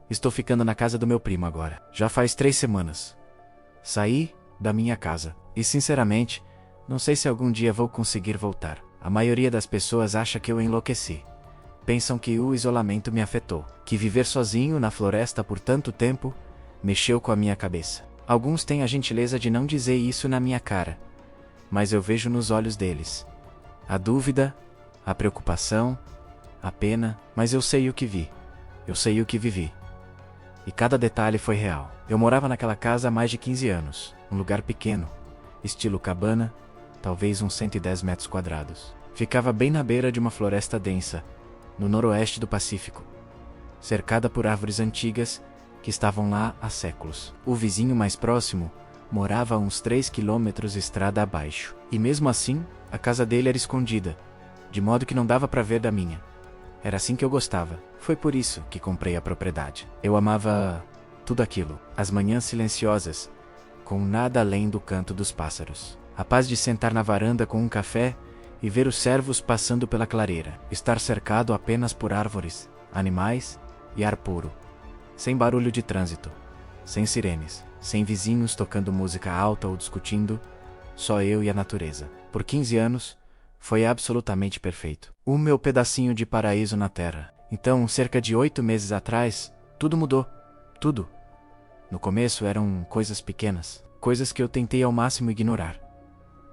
Estou ficando na casa do meu primo agora. Já faz 3 semanas. Saí da minha casa. E sinceramente, não sei se algum dia vou conseguir voltar. A maioria das pessoas acha que eu enlouqueci. Pensam que o isolamento me afetou. Que viver sozinho na floresta por tanto tempo mexeu com a minha cabeça. Alguns têm a gentileza de não dizer isso na minha cara. Mas eu vejo nos olhos deles a dúvida, a preocupação, a pena, mas eu sei o que vi. Eu sei o que vivi. E cada detalhe foi real. Eu morava naquela casa há mais de 15 anos. Um lugar pequeno, estilo cabana, talvez uns 110 metros quadrados. Ficava bem na beira de uma floresta densa, no noroeste do Pacífico, cercada por árvores antigas que estavam lá há séculos. O vizinho mais próximo morava a uns 3 quilômetros estrada abaixo. E mesmo assim, a casa dele era escondida, de modo que não dava para ver da minha. Era assim que eu gostava. Foi por isso que comprei a propriedade. Eu amava tudo aquilo. As manhãs silenciosas, com nada além do canto dos pássaros. A paz de sentar na varanda com um café e ver os cervos passando pela clareira. Estar cercado apenas por árvores, animais e ar puro. Sem barulho de trânsito. Sem sirenes. Sem vizinhos tocando música alta ou discutindo. Só eu e a natureza. Por 15 anos, foi absolutamente perfeito. O meu pedacinho de paraíso na Terra. Então, cerca de 8 meses atrás, tudo mudou. Tudo. No começo eram coisas pequenas. Coisas que eu tentei ao máximo ignorar.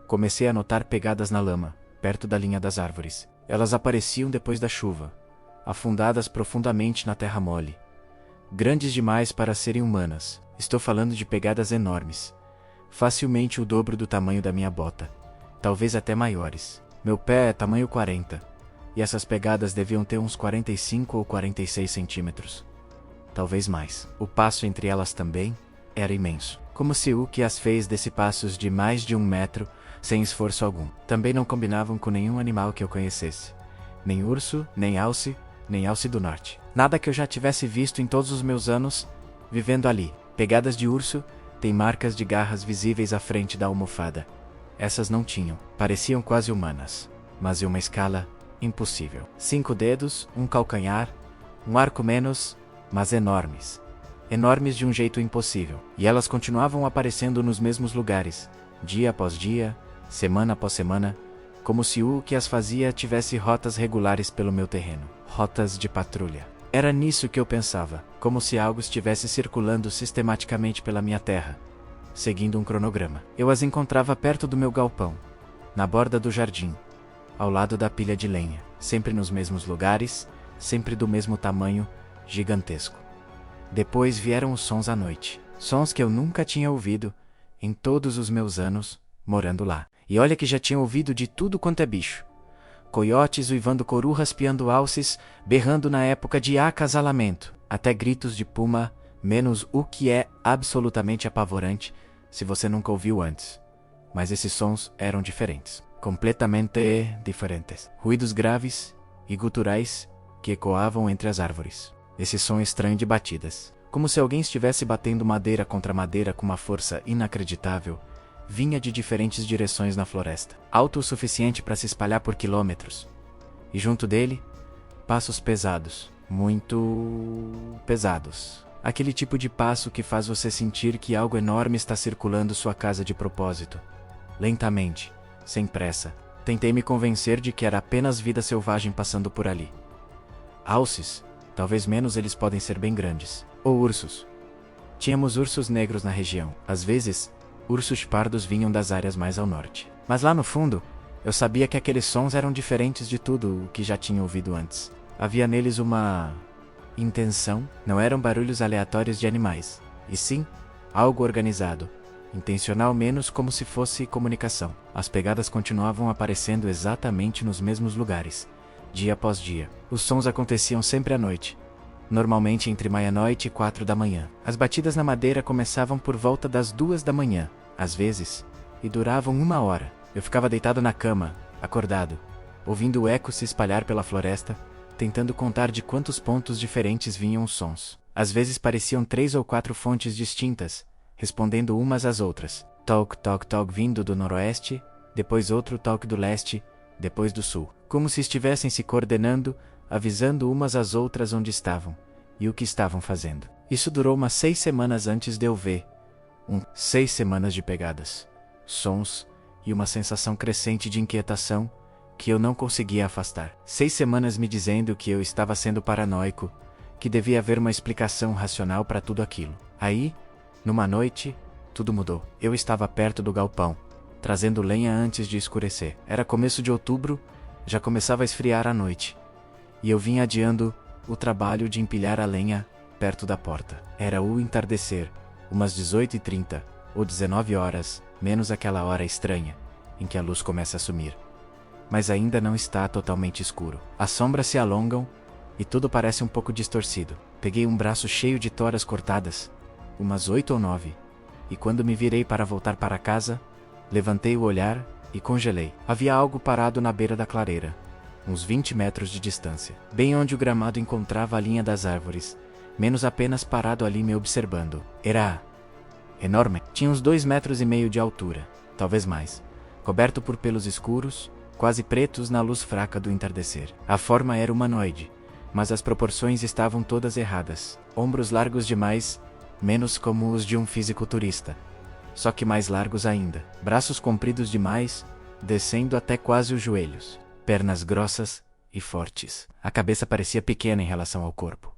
Comecei a notar pegadas na lama, perto da linha das árvores. Elas apareciam depois da chuva, afundadas profundamente na terra mole. Grandes demais para serem humanas. Estou falando de pegadas enormes. Facilmente o dobro do tamanho da minha bota. Talvez até maiores. Meu pé é tamanho 40. E essas pegadas deviam ter uns 45 ou 46 centímetros. Talvez mais. O passo entre elas também era imenso. Como se o que as fez desse passos de mais de 1 metro, sem esforço algum. Também não combinavam com nenhum animal que eu conhecesse. Nem urso, nem alce do norte. Nada que eu já tivesse visto em todos os meus anos vivendo ali. Pegadas de urso têm marcas de garras visíveis à frente da almofada. Essas não tinham. Pareciam quase humanas. Mas em uma escala impossível. 5 dedos, um calcanhar, um arco menos, mas enormes. Enormes de um jeito impossível. E elas continuavam aparecendo nos mesmos lugares, dia após dia, semana após semana, como se o que as fazia tivesse rotas regulares pelo meu terreno. Rotas de patrulha. Era nisso que eu pensava, como se algo estivesse circulando sistematicamente pela minha terra, seguindo um cronograma. Eu as encontrava perto do meu galpão, na borda do jardim, ao lado da pilha de lenha, sempre nos mesmos lugares, sempre do mesmo tamanho, gigantesco. Depois vieram os sons à noite, sons que eu nunca tinha ouvido em todos os meus anos morando lá. E olha que já tinha ouvido de tudo quanto é bicho. Coiotes uivando, corurras piando alces, berrando na época de acasalamento, até gritos de puma, menos o que é absolutamente apavorante se você nunca ouviu antes. Mas esses sons eram diferentes, completamente diferentes. Ruídos graves e guturais que ecoavam entre as árvores. Esse som estranho de batidas, como se alguém estivesse batendo madeira contra madeira com uma força inacreditável, vinha de diferentes direções na floresta, alto o suficiente para se espalhar por quilômetros. E junto dele, passos pesados, muito pesados. Aquele tipo de passo que faz você sentir que algo enorme está circulando sua casa de propósito. Lentamente, sem pressa, tentei me convencer de que era apenas vida selvagem passando por ali. Alces, talvez menos, eles podem ser bem grandes. Ou ursos. Tínhamos ursos negros na região. Às vezes, ursos pardos vinham das áreas mais ao norte. Mas lá no fundo, eu sabia que aqueles sons eram diferentes de tudo o que já tinha ouvido antes. Havia neles uma intenção, não eram barulhos aleatórios de animais, e sim, algo organizado, intencional, menos como se fosse comunicação. As pegadas continuavam aparecendo exatamente nos mesmos lugares, dia após dia. Os sons aconteciam sempre à noite, normalmente entre meia-noite e 4 da manhã. As batidas na madeira começavam por volta das 2 da manhã, às vezes, e duravam 1 hora. Eu ficava deitado na cama, acordado, ouvindo o eco se espalhar pela floresta, tentando contar de quantos pontos diferentes vinham os sons. Às vezes pareciam 3 ou 4 fontes distintas, respondendo umas às outras. Toc, toc, toc vindo do noroeste, depois outro toque do leste, depois do sul. Como se estivessem se coordenando, avisando umas às outras onde estavam. e o que estavam fazendo. Isso durou umas 6 semanas antes de eu ver 6 semanas de pegadas, sons e uma sensação crescente de inquietação que eu não conseguia afastar. 6 semanas me dizendo que eu estava sendo paranoico, que devia haver uma explicação racional para tudo aquilo. Aí, numa noite, tudo mudou. Eu estava perto do galpão, trazendo lenha antes de escurecer. Era começo de outubro, já começava a esfriar a noite, e eu vinha adiando o trabalho de empilhar a lenha perto da porta. Era o entardecer, umas 18h30 ou 19 horas, menos aquela hora estranha, em que a luz começa a sumir. Mas ainda não está totalmente escuro. As sombras se alongam e tudo parece um pouco distorcido. Peguei um braço cheio de toras cortadas, umas 8 ou 9, e quando me virei para voltar para casa, levantei o olhar e congelei. Havia algo parado na beira da clareira, uns 20 metros de distância, bem onde o gramado encontrava a linha das árvores, menos apenas parado ali me observando. Era enorme. Tinha uns 2,5 metros de altura, talvez mais, coberto por pelos escuros, quase pretos na luz fraca do entardecer. A forma era humanoide, mas as proporções estavam todas erradas. Ombros largos demais, menos como os de um fisiculturista, só que mais largos ainda. Braços compridos demais, descendo até quase os joelhos. Pernas grossas e fortes. A cabeça parecia pequena em relação ao corpo.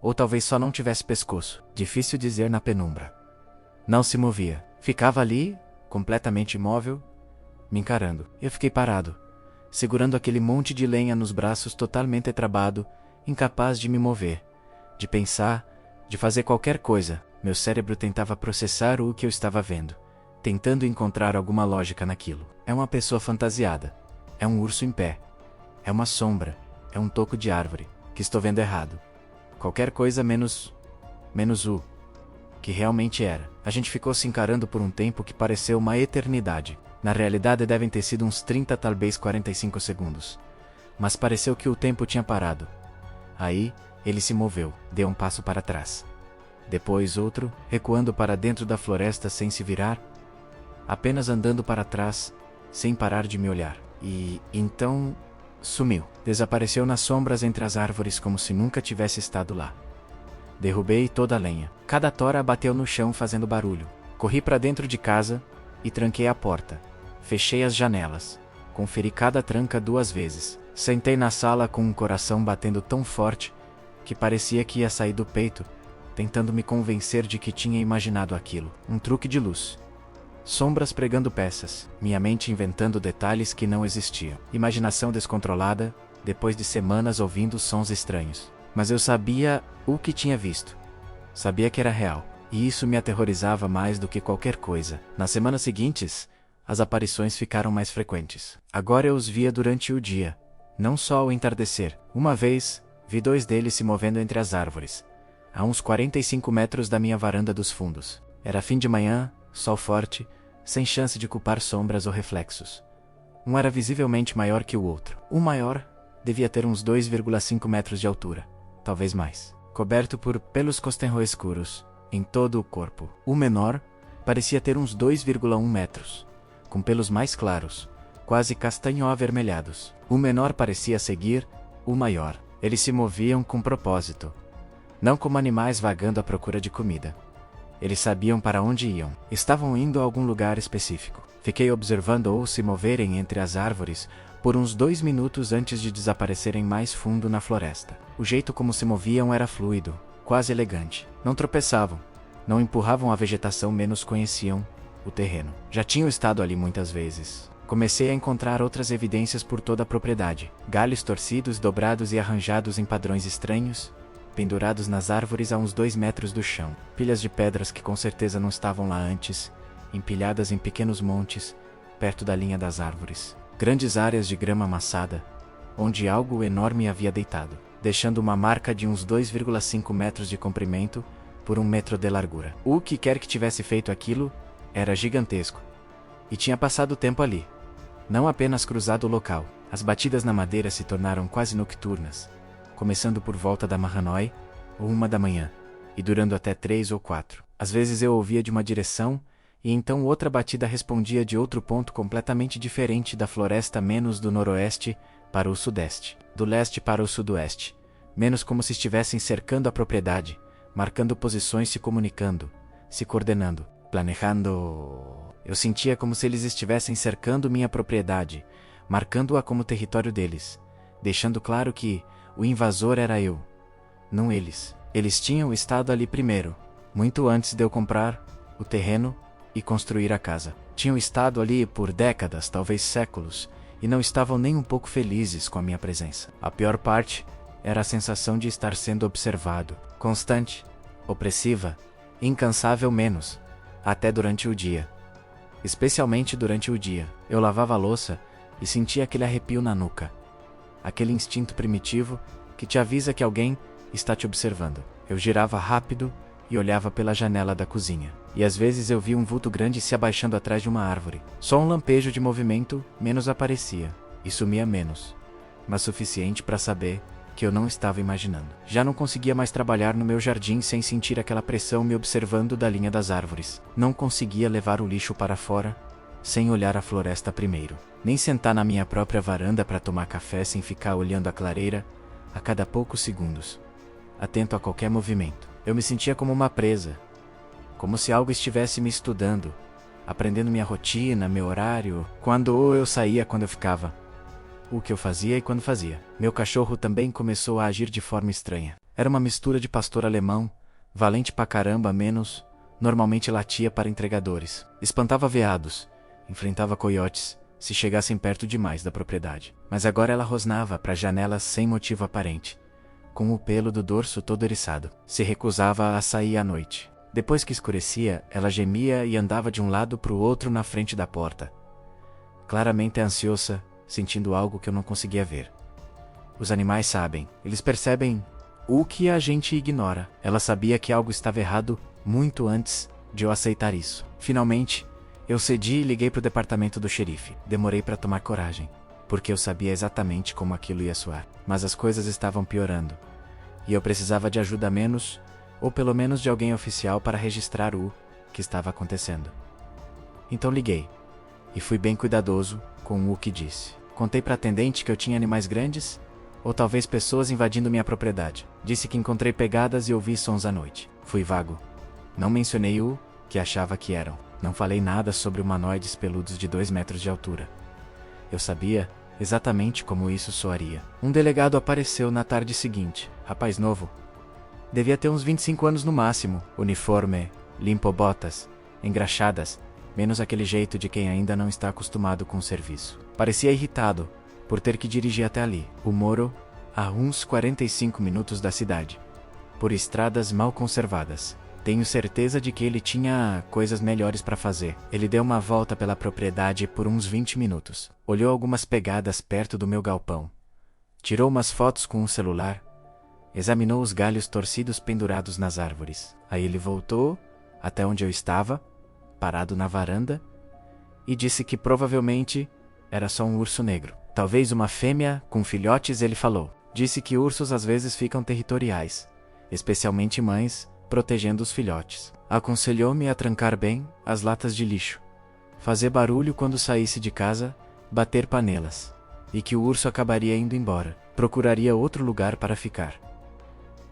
Ou talvez só não tivesse pescoço. Difícil dizer na penumbra. Não se movia. Ficava ali, completamente imóvel, me encarando. Eu fiquei parado, segurando aquele monte de lenha nos braços, totalmente travado, incapaz de me mover, de pensar, de fazer qualquer coisa. Meu cérebro tentava processar o que eu estava vendo, tentando encontrar alguma lógica naquilo. É uma pessoa fantasiada. É um urso em pé. É uma sombra. É um toco de árvore, que estou vendo errado. Qualquer coisa menos o que realmente era. A gente ficou se encarando por um tempo que pareceu uma eternidade. Na realidade devem ter sido uns 30, talvez 45 segundos. Mas pareceu que o tempo tinha parado. Aí, ele se moveu, deu um passo para trás. Depois outro, recuando para dentro da floresta sem se virar, apenas andando para trás, sem parar de me olhar. E então sumiu. Desapareceu nas sombras entre as árvores como se nunca tivesse estado lá. Derrubei toda a lenha. Cada tora bateu no chão fazendo barulho. Corri para dentro de casa e tranquei a porta. Fechei as janelas. Conferi cada tranca 2 vezes. Sentei na sala com um coração batendo tão forte que parecia que ia sair do peito, tentando me convencer de que tinha imaginado aquilo. Um truque de luz. Sombras pregando peças, minha mente inventando detalhes que não existiam. Imaginação descontrolada, depois de semanas ouvindo sons estranhos. Mas eu sabia o que tinha visto. Sabia que era real. E isso me aterrorizava mais do que qualquer coisa. Nas semanas seguintes, as aparições ficaram mais frequentes. Agora eu os via durante o dia, não só ao entardecer. Uma vez, vi 2 deles se movendo entre as árvores, a uns 45 metros da minha varanda dos fundos. Era fim de manhã, sol forte, sem chance de culpar sombras ou reflexos. Um era visivelmente maior que o outro. O maior devia ter uns 2,5 metros de altura, talvez mais, coberto por pelos costenro escuros em todo o corpo. O menor parecia ter uns 2,1 metros, com pelos mais claros, quase castanho-avermelhados. O menor parecia seguir o maior. Eles se moviam com propósito, não como animais vagando à procura de comida. Eles sabiam para onde iam. Estavam indo a algum lugar específico. Fiquei observando-os se moverem entre as árvores por uns 2 minutos antes de desaparecerem mais fundo na floresta. O jeito como se moviam era fluido, quase elegante. Não tropeçavam, não empurravam a vegetação, menos conheciam o terreno. Já tinham estado ali muitas vezes. Comecei a encontrar outras evidências por toda a propriedade. Galhos torcidos, dobrados e arranjados em padrões estranhos, pendurados nas árvores a uns 2 metros do chão. Pilhas de pedras que com certeza não estavam lá antes, empilhadas em pequenos montes, perto da linha das árvores. Grandes áreas de grama amassada, onde algo enorme havia deitado, deixando uma marca de uns 2,5 metros de comprimento por 1 metro de largura. O que quer que tivesse feito aquilo era gigantesco, e tinha passado tempo ali. Não apenas cruzado o local. As batidas na madeira se tornaram quase nocturnas, começando por volta da Marranói, ou 1 da manhã, e durando até 3 ou 4. Às vezes eu ouvia de uma direção, e então outra batida respondia de outro ponto completamente diferente da floresta, menos do noroeste para o sudeste, do leste para o sudoeste, menos como se estivessem cercando a propriedade, marcando posições, se comunicando, se coordenando, planejando. Eu sentia como se eles estivessem cercando minha propriedade, marcando-a como território deles, deixando claro que o invasor era eu, não eles. Eles tinham estado ali primeiro, muito antes de eu comprar o terreno e construir a casa. Tinham estado ali por décadas, talvez séculos, e não estavam nem um pouco felizes com a minha presença. A pior parte era a sensação de estar sendo observado, constante, opressiva, incansável menos, até durante o dia. Especialmente durante o dia, eu lavava a louça e sentia aquele arrepio na nuca. Aquele instinto primitivo que te avisa que alguém está te observando. Eu girava rápido e olhava pela janela da cozinha. E às vezes eu via um vulto grande se abaixando atrás de uma árvore. Só um lampejo de movimento menos aparecia, e sumia menos, mas suficiente para saber que eu não estava imaginando. Já não conseguia mais trabalhar no meu jardim sem sentir aquela pressão me observando da linha das árvores. Não conseguia levar o lixo para fora sem olhar a floresta primeiro. Nem sentar na minha própria varanda para tomar café sem ficar olhando a clareira a cada poucos segundos, atento a qualquer movimento. Eu me sentia como uma presa, como se algo estivesse me estudando, aprendendo minha rotina, meu horário, quando eu saía, quando eu ficava, o que eu fazia e quando fazia. Meu cachorro também começou a agir de forma estranha. Era uma mistura de pastor alemão, valente pra caramba, menos, normalmente latia para entregadores. Espantava veados, enfrentava coiotes, se chegassem perto demais da propriedade. Mas agora ela rosnava para janelas sem motivo aparente, com o pelo do dorso todo eriçado. Se recusava a sair à noite. Depois que escurecia, ela gemia e andava de um lado para o outro na frente da porta, claramente ansiosa, sentindo algo que eu não conseguia ver. Os animais sabem, eles percebem o que a gente ignora. Ela sabia que algo estava errado muito antes de eu aceitar isso. Finalmente, eu cedi e liguei para o departamento do xerife. Demorei para tomar coragem, porque eu sabia exatamente como aquilo ia soar. Mas as coisas estavam piorando, e eu precisava de ajuda menos, ou pelo menos de alguém oficial para registrar o que estava acontecendo. Então liguei, e fui bem cuidadoso com o que disse. Contei para a atendente que eu tinha animais grandes, ou talvez pessoas invadindo minha propriedade. Disse que encontrei pegadas e ouvi sons à noite. Fui vago. Não mencionei o que achava que eram. Não falei nada sobre humanoides peludos de 2 metros de altura. Eu sabia exatamente como isso soaria. Um delegado apareceu na tarde seguinte. Rapaz novo. Devia ter uns 25 anos no máximo. Uniforme, limpo, botas, engraxadas, menos aquele jeito de quem ainda não está acostumado com o serviço. Parecia irritado por ter que dirigir até ali, o Moro, a uns 45 minutos da cidade, por estradas mal conservadas. Tenho certeza de que ele tinha coisas melhores para fazer. Ele deu uma volta pela propriedade por uns 20 minutos. Olhou algumas pegadas perto do meu galpão. Tirou umas fotos com um celular. Examinou os galhos torcidos pendurados nas árvores. Aí ele voltou até onde eu estava, parado na varanda, e disse que provavelmente era só um urso negro. Talvez uma fêmea com filhotes, ele falou. Disse que ursos às vezes ficam territoriais, especialmente mães, protegendo os filhotes. Aconselhou-me a trancar bem as latas de lixo, fazer barulho quando saísse de casa, bater panelas, e que o urso acabaria indo embora, procuraria outro lugar para ficar.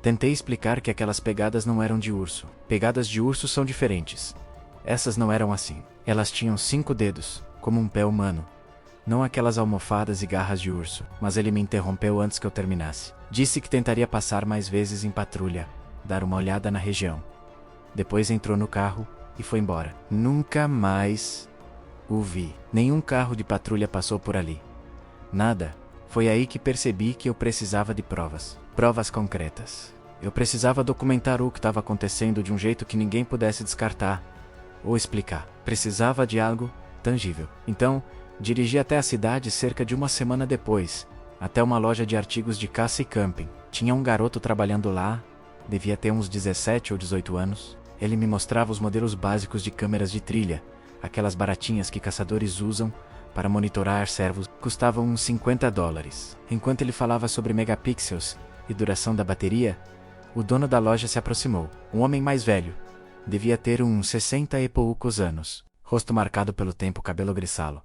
Tentei explicar que aquelas pegadas não eram de urso. Pegadas de urso são diferentes. Essas não eram assim. Elas tinham 5 dedos, como um pé humano. Não aquelas almofadas e garras de urso. Mas ele me interrompeu antes que eu terminasse. Disse que tentaria passar mais vezes em patrulha, dar uma olhada na região. Depois entrou no carro e foi embora. Nunca mais o vi. Nenhum carro de patrulha passou por ali. Nada. Foi aí que percebi que eu precisava de provas. Provas concretas. Eu precisava documentar o que estava acontecendo de um jeito que ninguém pudesse descartar ou explicar. Precisava de algo tangível. Então, dirigi até a cidade cerca de uma semana depois, até uma loja de artigos de caça e camping. Tinha um garoto trabalhando lá, devia ter uns 17 ou 18 anos. Ele me mostrava os modelos básicos de câmeras de trilha, aquelas baratinhas que caçadores usam para monitorar cervos. Custavam uns $50. Enquanto ele falava sobre megapixels e duração da bateria, o dono da loja se aproximou. Um homem mais velho, devia ter uns 60 e poucos anos, rosto marcado pelo tempo, cabelo grisalho.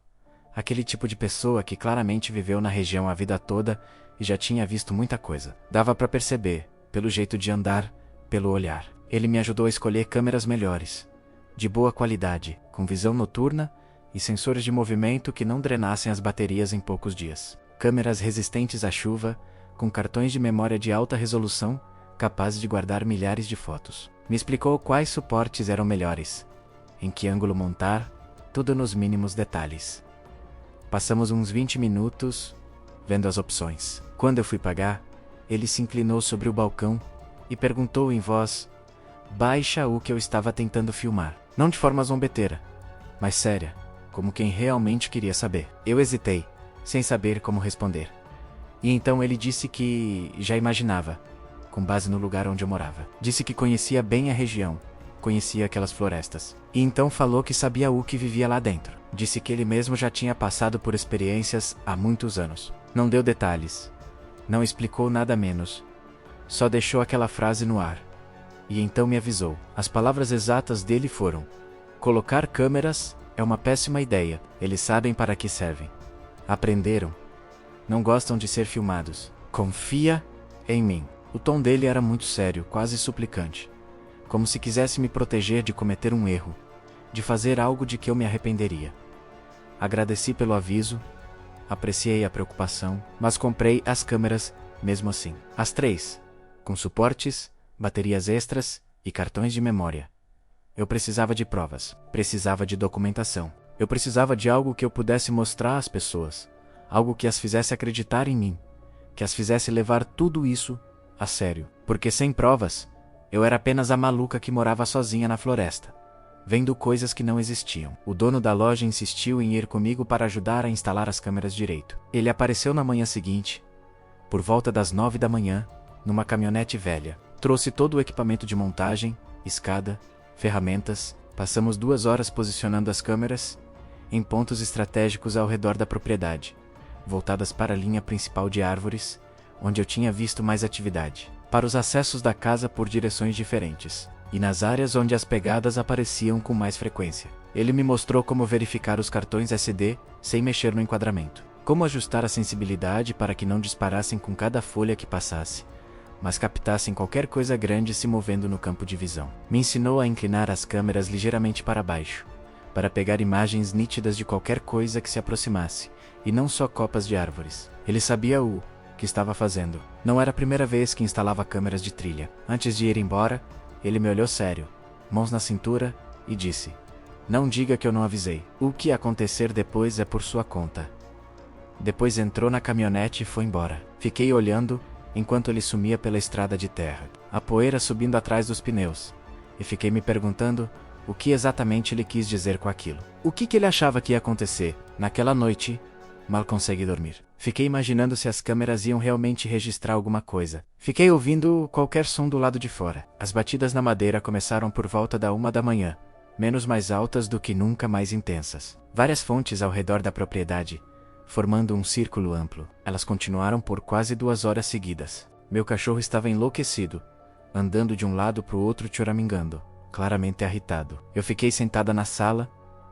Aquele tipo de pessoa que claramente viveu na região a vida toda e já tinha visto muita coisa. Dava para perceber, pelo jeito de andar, pelo olhar. Ele me ajudou a escolher câmeras melhores, de boa qualidade, com visão noturna e sensores de movimento que não drenassem as baterias em poucos dias. Câmeras resistentes à chuva, com cartões de memória de alta resolução, capazes de guardar milhares de fotos. Me explicou quais suportes eram melhores, em que ângulo montar, tudo nos mínimos detalhes. Passamos uns 20 minutos vendo as opções. Quando eu fui pagar, ele se inclinou sobre o balcão e perguntou em voz baixa o que eu estava tentando filmar. Não de forma zombeteira, mas séria, como quem realmente queria saber. Eu hesitei, sem saber como responder. E então ele disse que já imaginava, com base no lugar onde eu morava. Disse que conhecia bem a região, conhecia aquelas florestas. E então falou que sabia o que vivia lá dentro. Disse que ele mesmo já tinha passado por experiências há muitos anos. Não deu detalhes, não explicou nada menos, só deixou aquela frase no ar. E então me avisou. As palavras exatas dele foram: colocar câmeras é uma péssima ideia, eles sabem para que servem. Aprenderam. Não gostam de ser filmados. Confia em mim. O tom dele era muito sério, quase suplicante. Como se quisesse me proteger de cometer um erro, de fazer algo de que eu me arrependeria. Agradeci pelo aviso, apreciei a preocupação, mas comprei as câmeras mesmo assim. As 3, com suportes, baterias extras e cartões de memória. Eu precisava de provas, precisava de documentação. Eu precisava de algo que eu pudesse mostrar às pessoas, algo que as fizesse acreditar em mim, que as fizesse levar tudo isso a sério. Porque sem provas, eu era apenas a maluca que morava sozinha na floresta, vendo coisas que não existiam. O dono da loja insistiu em ir comigo para ajudar a instalar as câmeras direito. Ele apareceu na manhã seguinte, por volta das 9 da manhã, numa caminhonete velha. Trouxe todo o equipamento de montagem, escada, ferramentas. Passamos 2 horas posicionando as câmeras em pontos estratégicos ao redor da propriedade, voltadas para a linha principal de árvores, onde eu tinha visto mais atividade, para os acessos da casa por direções diferentes, e nas áreas onde as pegadas apareciam com mais frequência. Ele me mostrou como verificar os cartões SD sem mexer no enquadramento, como ajustar a sensibilidade para que não disparassem com cada folha que passasse, mas captassem qualquer coisa grande se movendo no campo de visão. Me ensinou a inclinar as câmeras ligeiramente para baixo, para pegar imagens nítidas de qualquer coisa que se aproximasse, e não só copas de árvores. Ele sabia o que estava fazendo. Não era a primeira vez que instalava câmeras de trilha. Antes de ir embora, ele me olhou sério, mãos na cintura, e disse: não diga que eu não avisei. O que acontecer depois é por sua conta. Depois entrou na caminhonete e foi embora. Fiquei olhando enquanto ele sumia pela estrada de terra, a poeira subindo atrás dos pneus, e fiquei me perguntando o que exatamente ele quis dizer com aquilo. O que ele achava que ia acontecer? Naquela noite, mal consegui dormir. Fiquei imaginando se as câmeras iam realmente registrar alguma coisa. Fiquei ouvindo qualquer som do lado de fora. As batidas na madeira começaram por volta da 1 da manhã, menos mais altas do que nunca, mais intensas. Várias fontes ao redor da propriedade, formando um círculo amplo. Elas continuaram por quase 2 horas seguidas. Meu cachorro estava enlouquecido, andando de um lado para o outro choramingando, claramente irritado. Eu fiquei sentada na sala,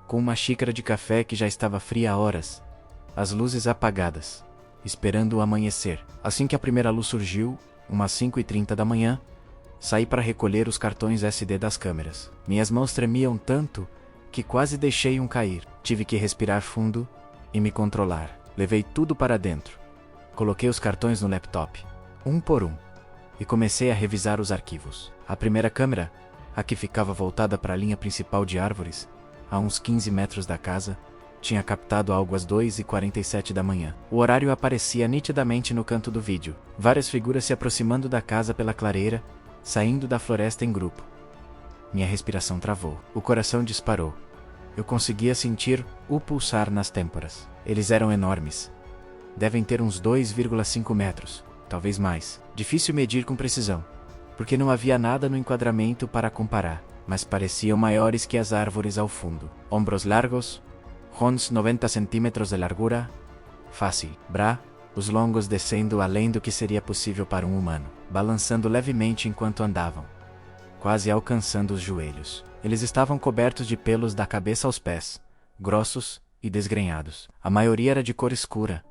com uma xícara de café que já estava fria há horas, as luzes apagadas, esperando o amanhecer. Assim que a primeira luz surgiu, umas 5h30 da manhã, saí para recolher os cartões SD das câmeras. Minhas mãos tremiam tanto que quase deixei um cair. Tive que respirar fundo e me controlar. Levei tudo para dentro. Coloquei os cartões no laptop, um por um, e comecei a revisar os arquivos. A primeira câmera, a que ficava voltada para a linha principal de árvores, a uns 15 metros da casa, tinha captado algo às 2h47 da manhã. O horário aparecia nitidamente no canto do vídeo. Várias figuras se aproximando da casa pela clareira, saindo da floresta em grupo. Minha respiração travou. O coração disparou. Eu conseguia sentir o pulsar nas têmporas. Eles eram enormes. Devem ter uns 2,5 metros, talvez mais. Difícil medir com precisão, porque não havia nada no enquadramento para comparar, mas pareciam maiores que as árvores ao fundo. Ombros largos, uns 90 centímetros de largura, face, os longos descendo além do que seria possível para um humano, balançando levemente enquanto andavam, quase alcançando os joelhos. Eles estavam cobertos de pelos da cabeça aos pés, grossos e desgrenhados. A maioria era de cor escura,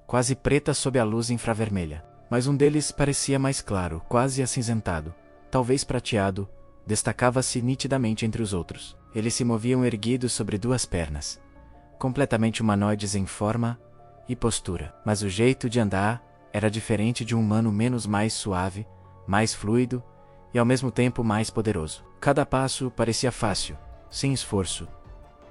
quase preta sob a luz infravermelha. Mas um deles parecia mais claro, quase acinzentado, talvez prateado, destacava-se nitidamente entre os outros. Eles se moviam erguidos sobre duas pernas, completamente humanoides em forma e postura. Mas o jeito de andar era diferente de um humano, menos mais suave, mais fluido e ao mesmo tempo mais poderoso. Cada passo parecia fácil, sem esforço,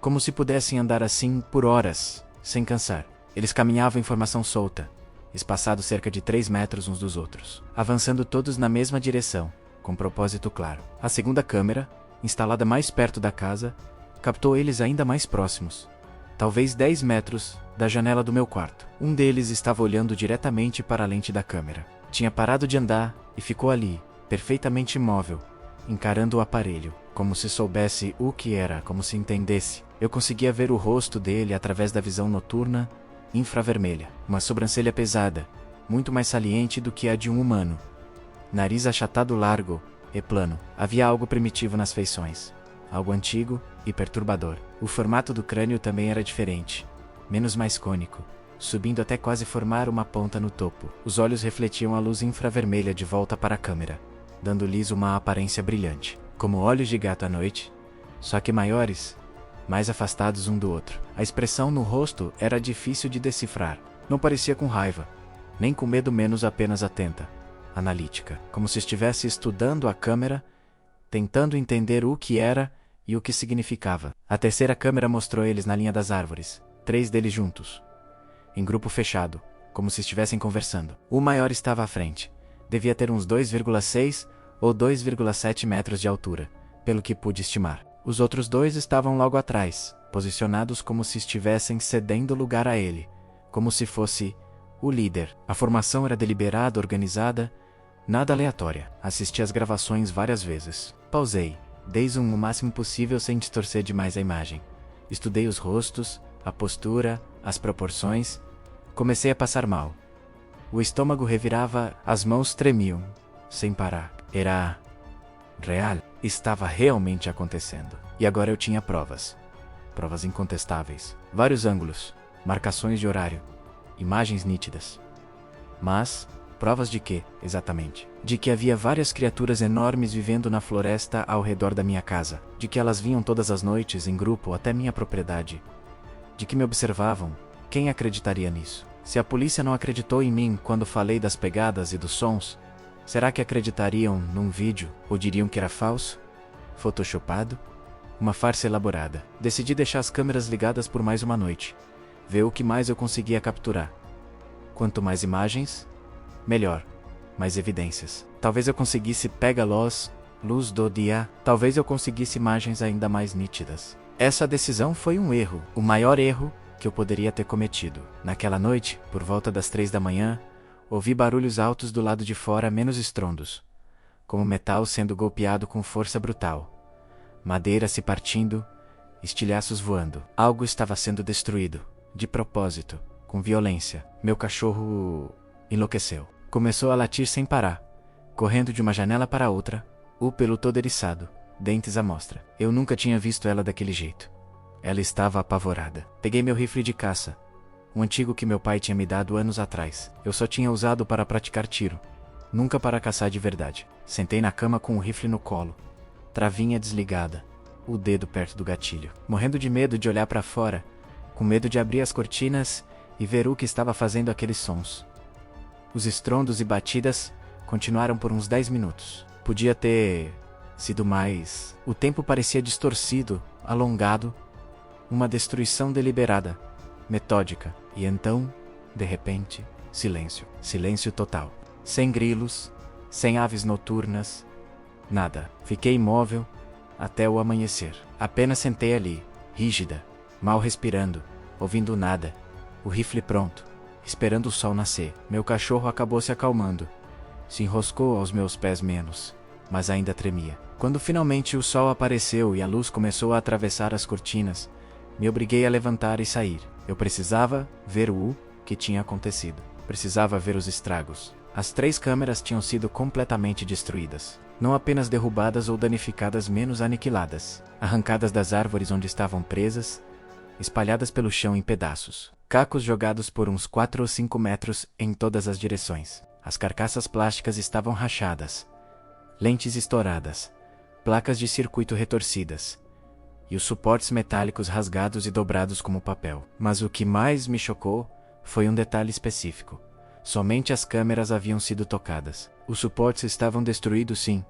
como se pudessem andar assim por horas, sem cansar. Eles caminhavam em formação solta, espaçados cerca de 3 metros uns dos outros, avançando todos na mesma direção, com propósito claro. A segunda câmera, instalada mais perto da casa, captou eles ainda mais próximos, talvez 10 metros da janela do meu quarto. Um deles estava olhando diretamente para a lente da câmera. Tinha parado de andar e ficou ali, perfeitamente imóvel, encarando o aparelho, como se soubesse o que era, como se entendesse. Eu conseguia ver o rosto dele através da visão noturna infravermelha. Uma sobrancelha pesada, muito mais saliente do que a de um humano. Nariz achatado largo e plano. Havia algo primitivo nas feições, algo antigo e perturbador. O formato do crânio também era diferente, menos mais cônico, subindo até quase formar uma ponta no topo. Os olhos refletiam a luz infravermelha de volta para a câmera, dando-lhes uma aparência brilhante, como olhos de gato à noite, só que maiores, mais afastados um do outro. A expressão no rosto era difícil de decifrar. Não parecia com raiva, nem com medo, menos apenas atenta, analítica, como se estivesse estudando a câmera, tentando entender o que era e o que significava. A terceira câmera mostrou eles na linha das árvores, 3 deles juntos, em grupo fechado, como se estivessem conversando. O maior estava à frente. Devia ter uns 2,6 ou 2,7 metros de altura, pelo que pude estimar. Os outros 2 estavam logo atrás, posicionados como se estivessem cedendo lugar a ele, como se fosse o líder. A formação era deliberada, organizada, nada aleatória. Assisti às gravações várias vezes. Pausei, dei zoom o máximo possível sem distorcer demais a imagem. Estudei os rostos, a postura, as proporções. Comecei a passar mal. O estômago revirava, as mãos tremiam, sem parar. Era real. Estava realmente acontecendo. E agora eu tinha provas. Provas incontestáveis. Vários ângulos, marcações de horário, imagens nítidas. Mas, provas de quê, exatamente? De que havia várias criaturas enormes vivendo na floresta ao redor da minha casa. De que elas vinham todas as noites, em grupo, até minha propriedade. De que me observavam. Quem acreditaria nisso? Se a polícia não acreditou em mim quando falei das pegadas e dos sons, será que acreditariam num vídeo ou diriam que era falso? Photoshopado? Uma farsa elaborada. Decidi deixar as câmeras ligadas por mais uma noite. Ver o que mais eu conseguia capturar. Quanto mais imagens, melhor. Mais evidências. Talvez eu conseguisse luz do dia. Talvez eu conseguisse imagens ainda mais nítidas. Essa decisão foi um erro. O maior erro que eu poderia ter cometido. Naquela noite, por volta das 3 da manhã, ouvi barulhos altos do lado de fora, menos estrondos, como metal sendo golpeado com força brutal, madeira se partindo, estilhaços voando. Algo estava sendo destruído, de propósito, com violência. Meu cachorro enlouqueceu. Começou a latir sem parar, correndo de uma janela para outra, o pelo todo eriçado, dentes à mostra. Eu nunca tinha visto ela daquele jeito. Ela estava apavorada. Peguei meu rifle de caça, um antigo que meu pai tinha me dado anos atrás. Eu só tinha usado para praticar tiro, nunca para caçar de verdade. Sentei na cama com o rifle no colo, travinha desligada, o dedo perto do gatilho, morrendo de medo de olhar para fora, com medo de abrir as cortinas e ver o que estava fazendo aqueles sons. Os estrondos e batidas continuaram por uns 10 minutos. Podia ter sido mais. O tempo parecia distorcido, alongado, uma destruição deliberada, metódica. E então, de repente, silêncio. Silêncio total. Sem grilos, sem aves noturnas, nada. Fiquei imóvel até o amanhecer. Apenas sentei ali, rígida, mal respirando, ouvindo nada, o rifle pronto, esperando o sol nascer. Meu cachorro acabou se acalmando. Se enroscou aos meus pés menos, mas ainda tremia. Quando finalmente o sol apareceu e a luz começou a atravessar as cortinas, me obriguei a levantar e sair. Eu precisava ver o que tinha acontecido. Precisava ver os estragos. As 3 câmeras tinham sido completamente destruídas. Não apenas derrubadas ou danificadas, menos aniquiladas. Arrancadas das árvores onde estavam presas, espalhadas pelo chão em pedaços. Cacos jogados por uns 4 ou 5 metros em todas as direções. As carcaças plásticas estavam rachadas, lentes estouradas, placas de circuito retorcidas, e os suportes metálicos rasgados e dobrados como papel. Mas o que mais me chocou foi um detalhe específico. Somente as câmeras haviam sido tocadas. Os suportes estavam destruídos, sim,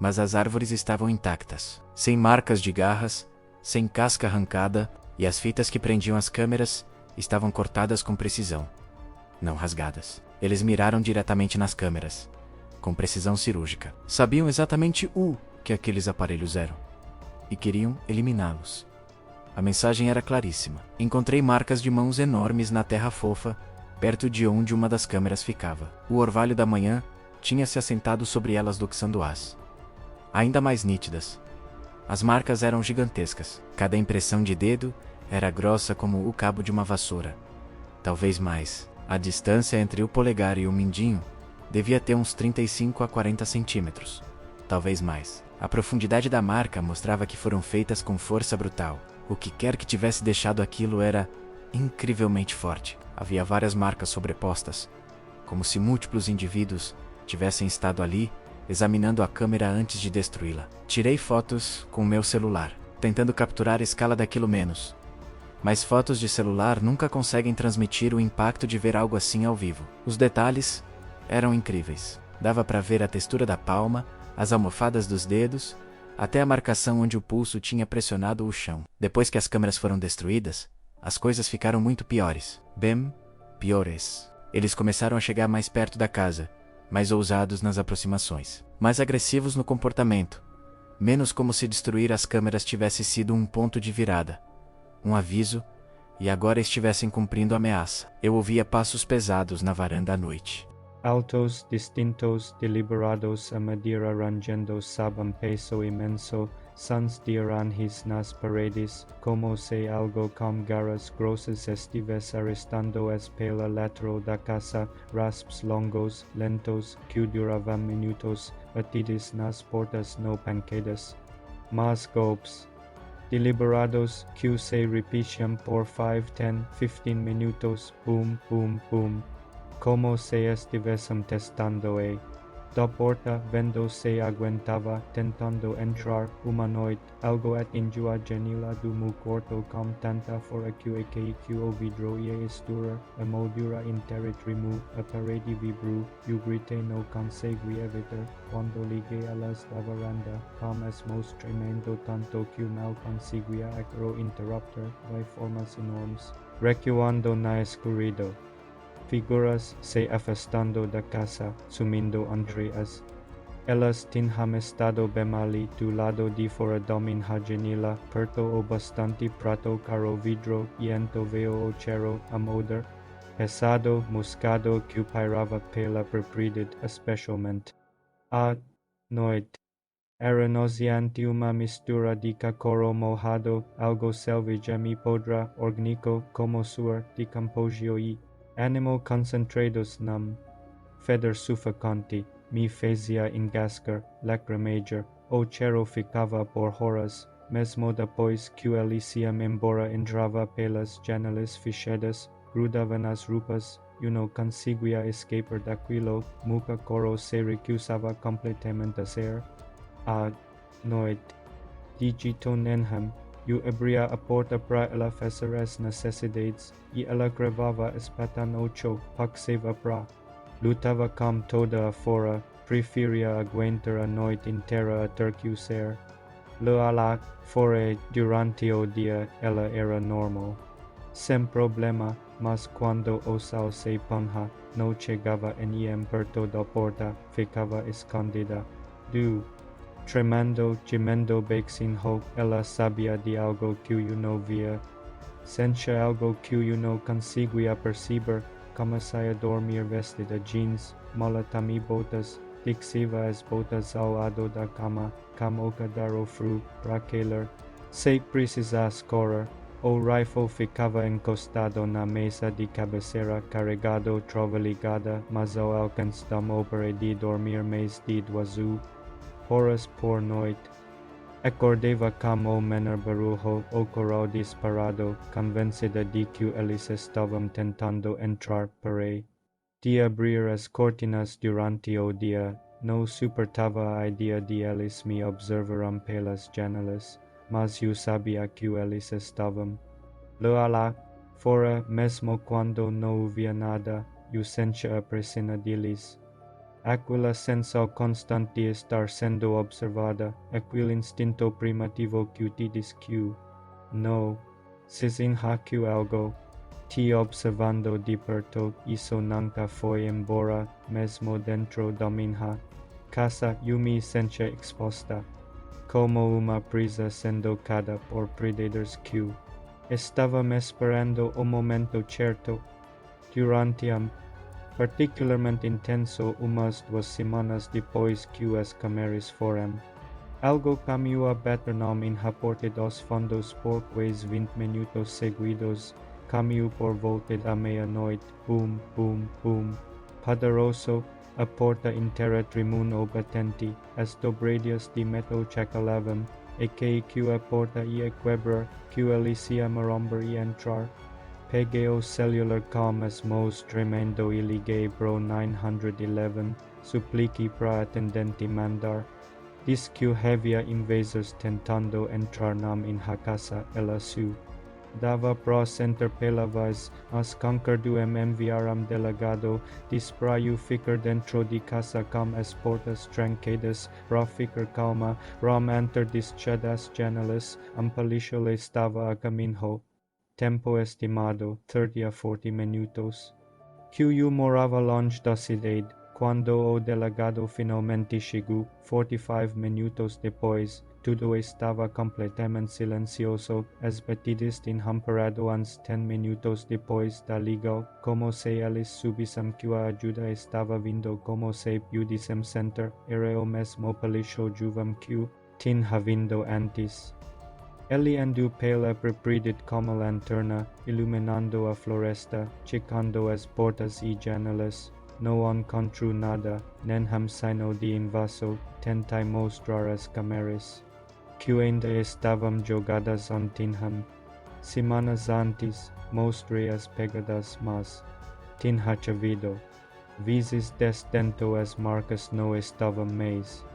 mas as árvores estavam intactas, sem marcas de garras, sem casca arrancada, e as fitas que prendiam as câmeras estavam cortadas com precisão, não rasgadas. Eles miraram diretamente nas câmeras, com precisão cirúrgica. Sabiam exatamente o que aqueles aparelhos eram, e queriam eliminá-los. A mensagem era claríssima. Encontrei marcas de mãos enormes na terra fofa, perto de onde uma das câmeras ficava. O orvalho da manhã tinha se assentado sobre elas luxando as ainda mais nítidas. As marcas eram gigantescas. Cada impressão de dedo era grossa como o cabo de uma vassoura. Talvez mais. A distância entre o polegar e o mindinho devia ter uns 35 a 40 centímetros. Talvez mais. A profundidade da marca mostrava que foram feitas com força brutal. O que quer que tivesse deixado aquilo era incrivelmente forte. Havia várias marcas sobrepostas, como se múltiplos indivíduos tivessem estado ali, examinando a câmera antes de destruí-la. Tirei fotos com o meu celular, tentando capturar a escala daquilo menos. Mas fotos de celular nunca conseguem transmitir o impacto de ver algo assim ao vivo. Os detalhes eram incríveis. Dava para ver a textura da palma, as almofadas dos dedos, até a marcação onde o pulso tinha pressionado o chão. Depois que as câmeras foram destruídas, as coisas ficaram muito piores. Bem piores. Eles começaram a chegar mais perto da casa, mais ousados nas aproximações, mais agressivos no comportamento, menos como se destruir as câmeras tivesse sido um ponto de virada, um aviso, e agora estivessem cumprindo a ameaça. Eu ouvia passos pesados na varanda à noite. Altos, distintos, deliberados, a Madeira rangendo sab un peso imenso, sans dirán his nas paredes, como se algo com garras grosas estives arrestando es pela lateral da casa, rasps longos, lentos, que duravam minutos, batidos nas portas no panquedas. Mas golpes, deliberados, que se repetiam por 5, 10, 15 minutos, boom, boom, boom. Como se estivessem testando da porta vendo se aguentava, tentando entrar, humanoide, algo atingiu a janela do meu quarto com tanta força que o vidro ia estourar, a moldura inteira tremeu, a parede vibrou, eu gritei não consegui evitar, quando liguei a luz da varanda, com as mãos tremendo tanto que mal conseguia o interruptor, vai formas enormes, recuando na escuridão. Figuras se afastando da casa, sumindo entre as. Elas tinham estado bem ali, do lado de fora domin a janela, perto o bastante prato caro vidro, e então veio o cheiro a modar, pesado, moscado, que pairava pela propriedade, especialmente. À noite, era nauseante uma mistura de cacoro mojado, algo selvagem me podre, orgânico, como suor, decomposio e animal concentrados nam, feder sufocante, me fazia engasgar, lacrimejar, o cheiro ficava por horas, mesmo depois que Alicia embora entrava pelas janelas fechadas, grudava nas roupas, eu não conseguia escapar daquilo, meu cacoro se recusava completamente a ser. À noite, digito nenhum, eu abria a porta para ela fazer as necessidades, e ela gravava espetando ocho, paxeva para. Lutava com toda a fora, preferia aguentar a noite inteira a tercuser. Lá fora durante o dia ela era normal. Sem problema, mas quando o sol se punha, não chegava nem perto da porta, ficava escondida. Tremendo, gemendo sem hope, ela sabia de algo que eu não via. Sentia algo que eu não conseguia perceber. Comecei a dormir vestida jeans, maleta e botas. Dixiva as botas ao lado da cama, como o cadáver frio, para aqueler. Se precisasse correr, o rifle ficava encostado na mesa de cabeceira, carregado, trova ligada, mas ao alcance da mobile de dormir mais de azul. Horas por noite. Accordeva cam o menor barujo o corral disparado, convencida de que eles estavam tentando entrar por aí. De abrir as cortinas durante o dia, não suportava a ideia de eles me observaram pelas janelas, mas eu sabia que eles estavam lá fora, mesmo quando não via nada, eu sentia a presença deles. Aquela sensação constante de estar sendo observada, aquele instinto primitivo que te diz que não, se que algo te observando de perto, isso nunca foi embora, mesmo dentro da minha casa eu me sentia exposta, como uma presa sendo cada por predadores que estava me esperando o momento certo. Durante particularmente intenso umas 2 semanas depois que as câmeras foram. Algo caminhou a bater na minha porta dos fundos por quase 20 minutos seguidos. Caminhou por volta da meia-noite. Boom, boom, boom. Poderoso, a porta inteira tremulou batente. As dobradias de metal chacalavam. E que a porta ia quebrar, que Alicia maromber ia entrar. Peguei o celular com as mãos tremendo e liguei pro 911, supliquei para atendente mandar. Diz que havia invasores tentando entrar na minha casa, ela su. Dava pro center pela vez, mas concordo em enviar delegado, diz para eu ficar dentro de casa com as portas trancadas, para ficar calma, para manter deschadas janelas, polícia estava a caminho. Tempo estimado, 30 a 40 minutos. Que eu morava longe da cidade, quando o delegado finalmente chegou, 45 minutos depois, tudo estava completamente silencioso, as batidas tinham parado uns 10 minutos depois da liga, como se eles soubessem que a ajuda estava vindo, como se pudessem sentir, era o mesmo polícia jovem que tinha vindo antes. Ele andou pela propriedade como lanterna, iluminando a floresta, checando as portas e janelas. Não encontrou nada, nem sinal de invasão. Tentei mostrar as câmeras, que ainda estavam jogadas tinham. Semanas antes, mostrei as pegadas, mas tinha chovido. Vezes desdentro as marcas não estavam mais.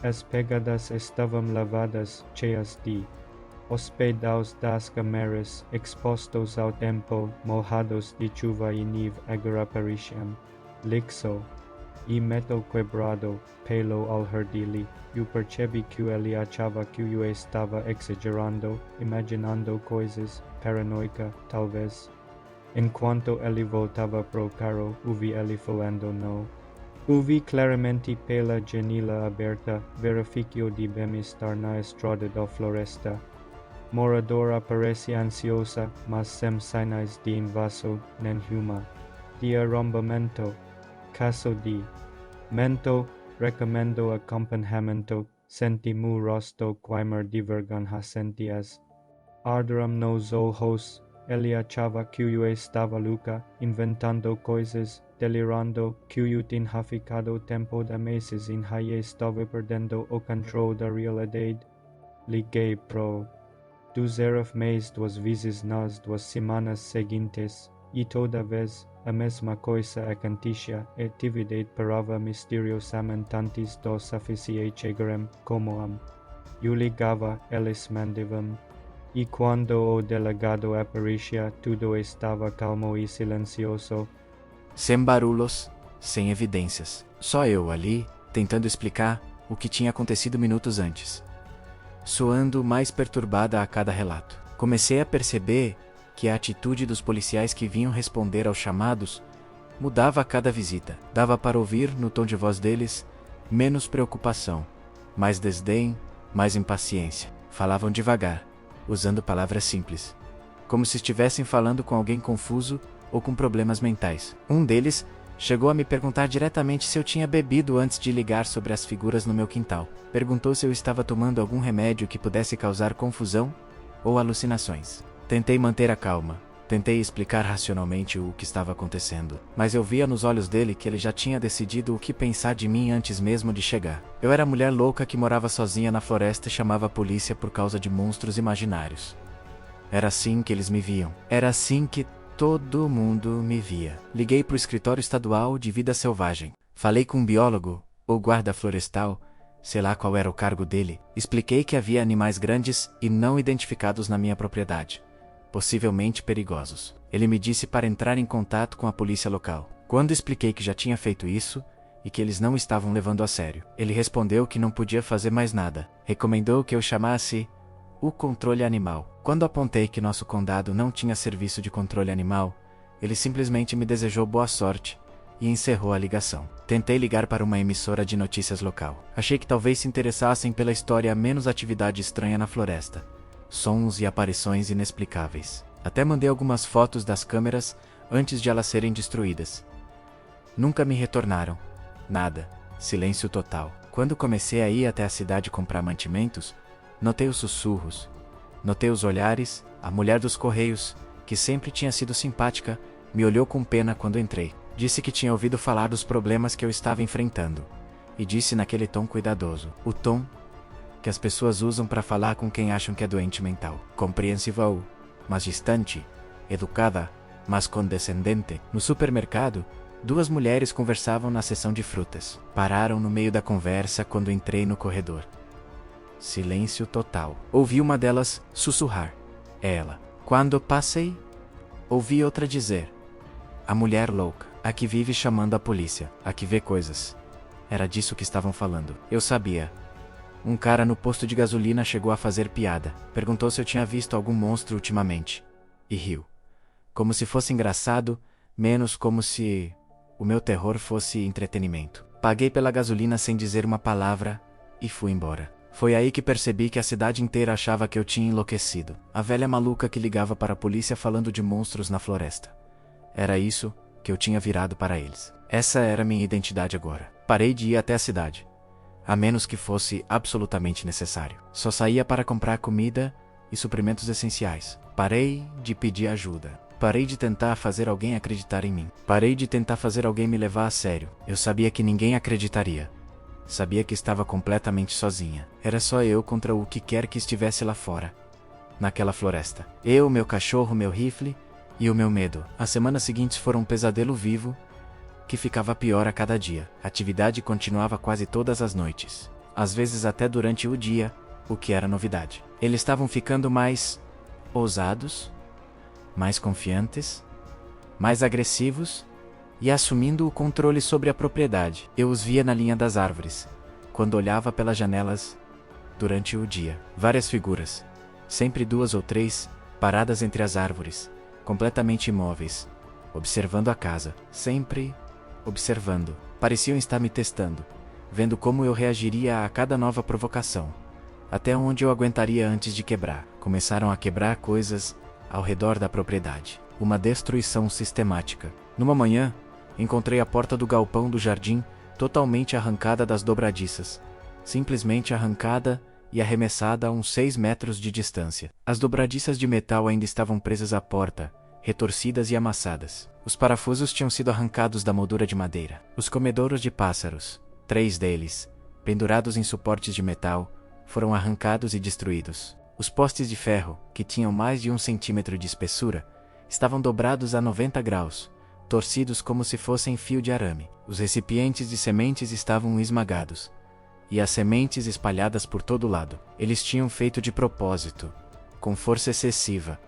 As pegadas estavam lavadas, cheias de hospedados das câmeras, expostos ao tempo, mojados de chuva e neve, agora apareciam lixo e metal quebrado pelo ao dele. Eu percebi que ele achava que eu estava exagerando, imaginando coisas, paranoica, talvez. Enquanto ele voltava pro carro, ouvi ele falando não. Ouvi claramente pela janela aberta, verifiquei de bem-estar na estrada da floresta. Moradora parece ansiosa, mas sem sinais de invasão nenhuma. De arrombamento. Caso de mento, recomendo acompanhamento, senti mu rosto queimer de vergonha sentias. Arderam nos ojos, ele achava que eu estava louca, inventando coisas, delirando, que eu tinha ficado tempo de meses em e estava perdendo o controle da realidade. Liguei pro 2 vezes nas 2 semanas seguintes, e toda vez a mesma coisa acontecia, e atividade parava misteriosamente antes do suficiente chegarem, como eu ligava, eles mandavam. E quando o delegado aparecia, tudo estava calmo e silencioso. Sem barulhos, sem evidências. Só eu ali, tentando explicar o que tinha acontecido minutos antes. Soando mais perturbada a cada relato. Comecei a perceber que a atitude dos policiais que vinham responder aos chamados mudava a cada visita. Dava para ouvir, no tom de voz deles, menos preocupação, mais desdém, mais impaciência. Falavam devagar, usando palavras simples, como se estivessem falando com alguém confuso ou com problemas mentais. Um deles chegou a me perguntar diretamente se eu tinha bebido antes de ligar sobre as figuras no meu quintal. Perguntou se eu estava tomando algum remédio que pudesse causar confusão ou alucinações. Tentei manter a calma, Tentei explicar racionalmente o que estava acontecendo, mas eu via nos olhos dele que ele já tinha decidido o que pensar de mim antes mesmo de chegar. Eu era a mulher louca que morava sozinha na floresta e chamava a polícia por causa de monstros imaginários. Era assim que eles me viam. Era assim que todo mundo me via. Liguei para o escritório estadual de vida selvagem. Falei com um biólogo, ou guarda florestal, sei lá qual era o cargo dele. Expliquei que havia animais grandes e não identificados na minha propriedade, possivelmente perigosos. Ele me disse para entrar em contato com a polícia local. Quando expliquei que já tinha feito isso e que eles não estavam levando a sério, ele respondeu que não podia fazer mais nada. Recomendou que eu chamasse o controle animal. Quando apontei que nosso condado não tinha serviço de controle animal, ele simplesmente me desejou boa sorte e encerrou a ligação. Tentei ligar para uma emissora de notícias local. Achei que talvez se interessassem pela história menos atividade estranha na floresta. Sons e aparições inexplicáveis. Até mandei algumas fotos das câmeras antes de elas serem destruídas. Nunca me retornaram. Nada. Silêncio total. Quando comecei a ir até a cidade comprar mantimentos, notei os sussurros. Notei os olhares. A mulher dos correios, que sempre tinha sido simpática, me olhou com pena quando entrei. Disse que tinha ouvido falar dos problemas que eu estava enfrentando. E disse naquele tom cuidadoso. O tom que as pessoas usam para falar com quem acham que é doente mental. Compreensiva, mas distante, educada, mas condescendente. No supermercado, duas mulheres conversavam na seção de frutas. Pararam no meio da conversa quando entrei no corredor. Silêncio total. Ouvi uma delas sussurrar. É ela. Quando passei, ouvi outra dizer. A mulher louca, a que vive chamando a polícia, a que vê coisas. Era disso que estavam falando. Eu sabia. Um cara no posto de gasolina chegou a fazer piada. Perguntou se eu tinha visto algum monstro ultimamente. E riu. Como se fosse engraçado, menos como se o meu terror fosse entretenimento. Paguei pela gasolina sem dizer uma palavra e fui embora. Foi aí que percebi que a cidade inteira achava que eu tinha enlouquecido. A velha maluca que ligava para a polícia falando de monstros na floresta. Era isso que eu tinha virado para eles. Essa era minha identidade agora. Parei de ir até a cidade, a menos que fosse absolutamente necessário. Só saía para comprar comida e suprimentos essenciais. Parei de pedir ajuda. Parei de tentar fazer alguém acreditar em mim. Parei de tentar fazer alguém me levar a sério. Eu sabia que ninguém acreditaria. Sabia que estava completamente sozinha. Era só eu contra o que quer que estivesse lá fora, naquela floresta. Eu, meu cachorro, meu rifle e o meu medo. As semanas seguintes foram um pesadelo vivo que ficava pior a cada dia. A atividade continuava quase todas as noites. Às vezes até durante o dia, o que era novidade. Eles estavam ficando mais ousados, mais confiantes, mais agressivos e assumindo o controle sobre a propriedade. Eu os via na linha das árvores, quando olhava pelas janelas durante o dia. Várias figuras, sempre duas ou três, paradas entre as árvores, completamente imóveis, observando a casa, sempre observando. Pareciam estar me testando, vendo como eu reagiria a cada nova provocação, até onde eu aguentaria antes de quebrar. Começaram a quebrar coisas ao redor da propriedade. Uma destruição sistemática. Numa manhã, encontrei a porta do galpão do jardim totalmente arrancada das dobradiças, simplesmente arrancada e arremessada a uns 6 metros de distância. As dobradiças de metal ainda estavam presas à porta, retorcidas e amassadas. Os parafusos tinham sido arrancados da moldura de madeira. Os comedouros de pássaros, 3 deles, pendurados em suportes de metal, foram arrancados e destruídos. Os postes de ferro, que tinham mais de 1 centímetro de espessura, estavam dobrados a 90 graus, torcidos como se fossem fio de arame. Os recipientes de sementes estavam esmagados, e as sementes espalhadas por todo lado. Eles tinham feito de propósito, com força excessiva,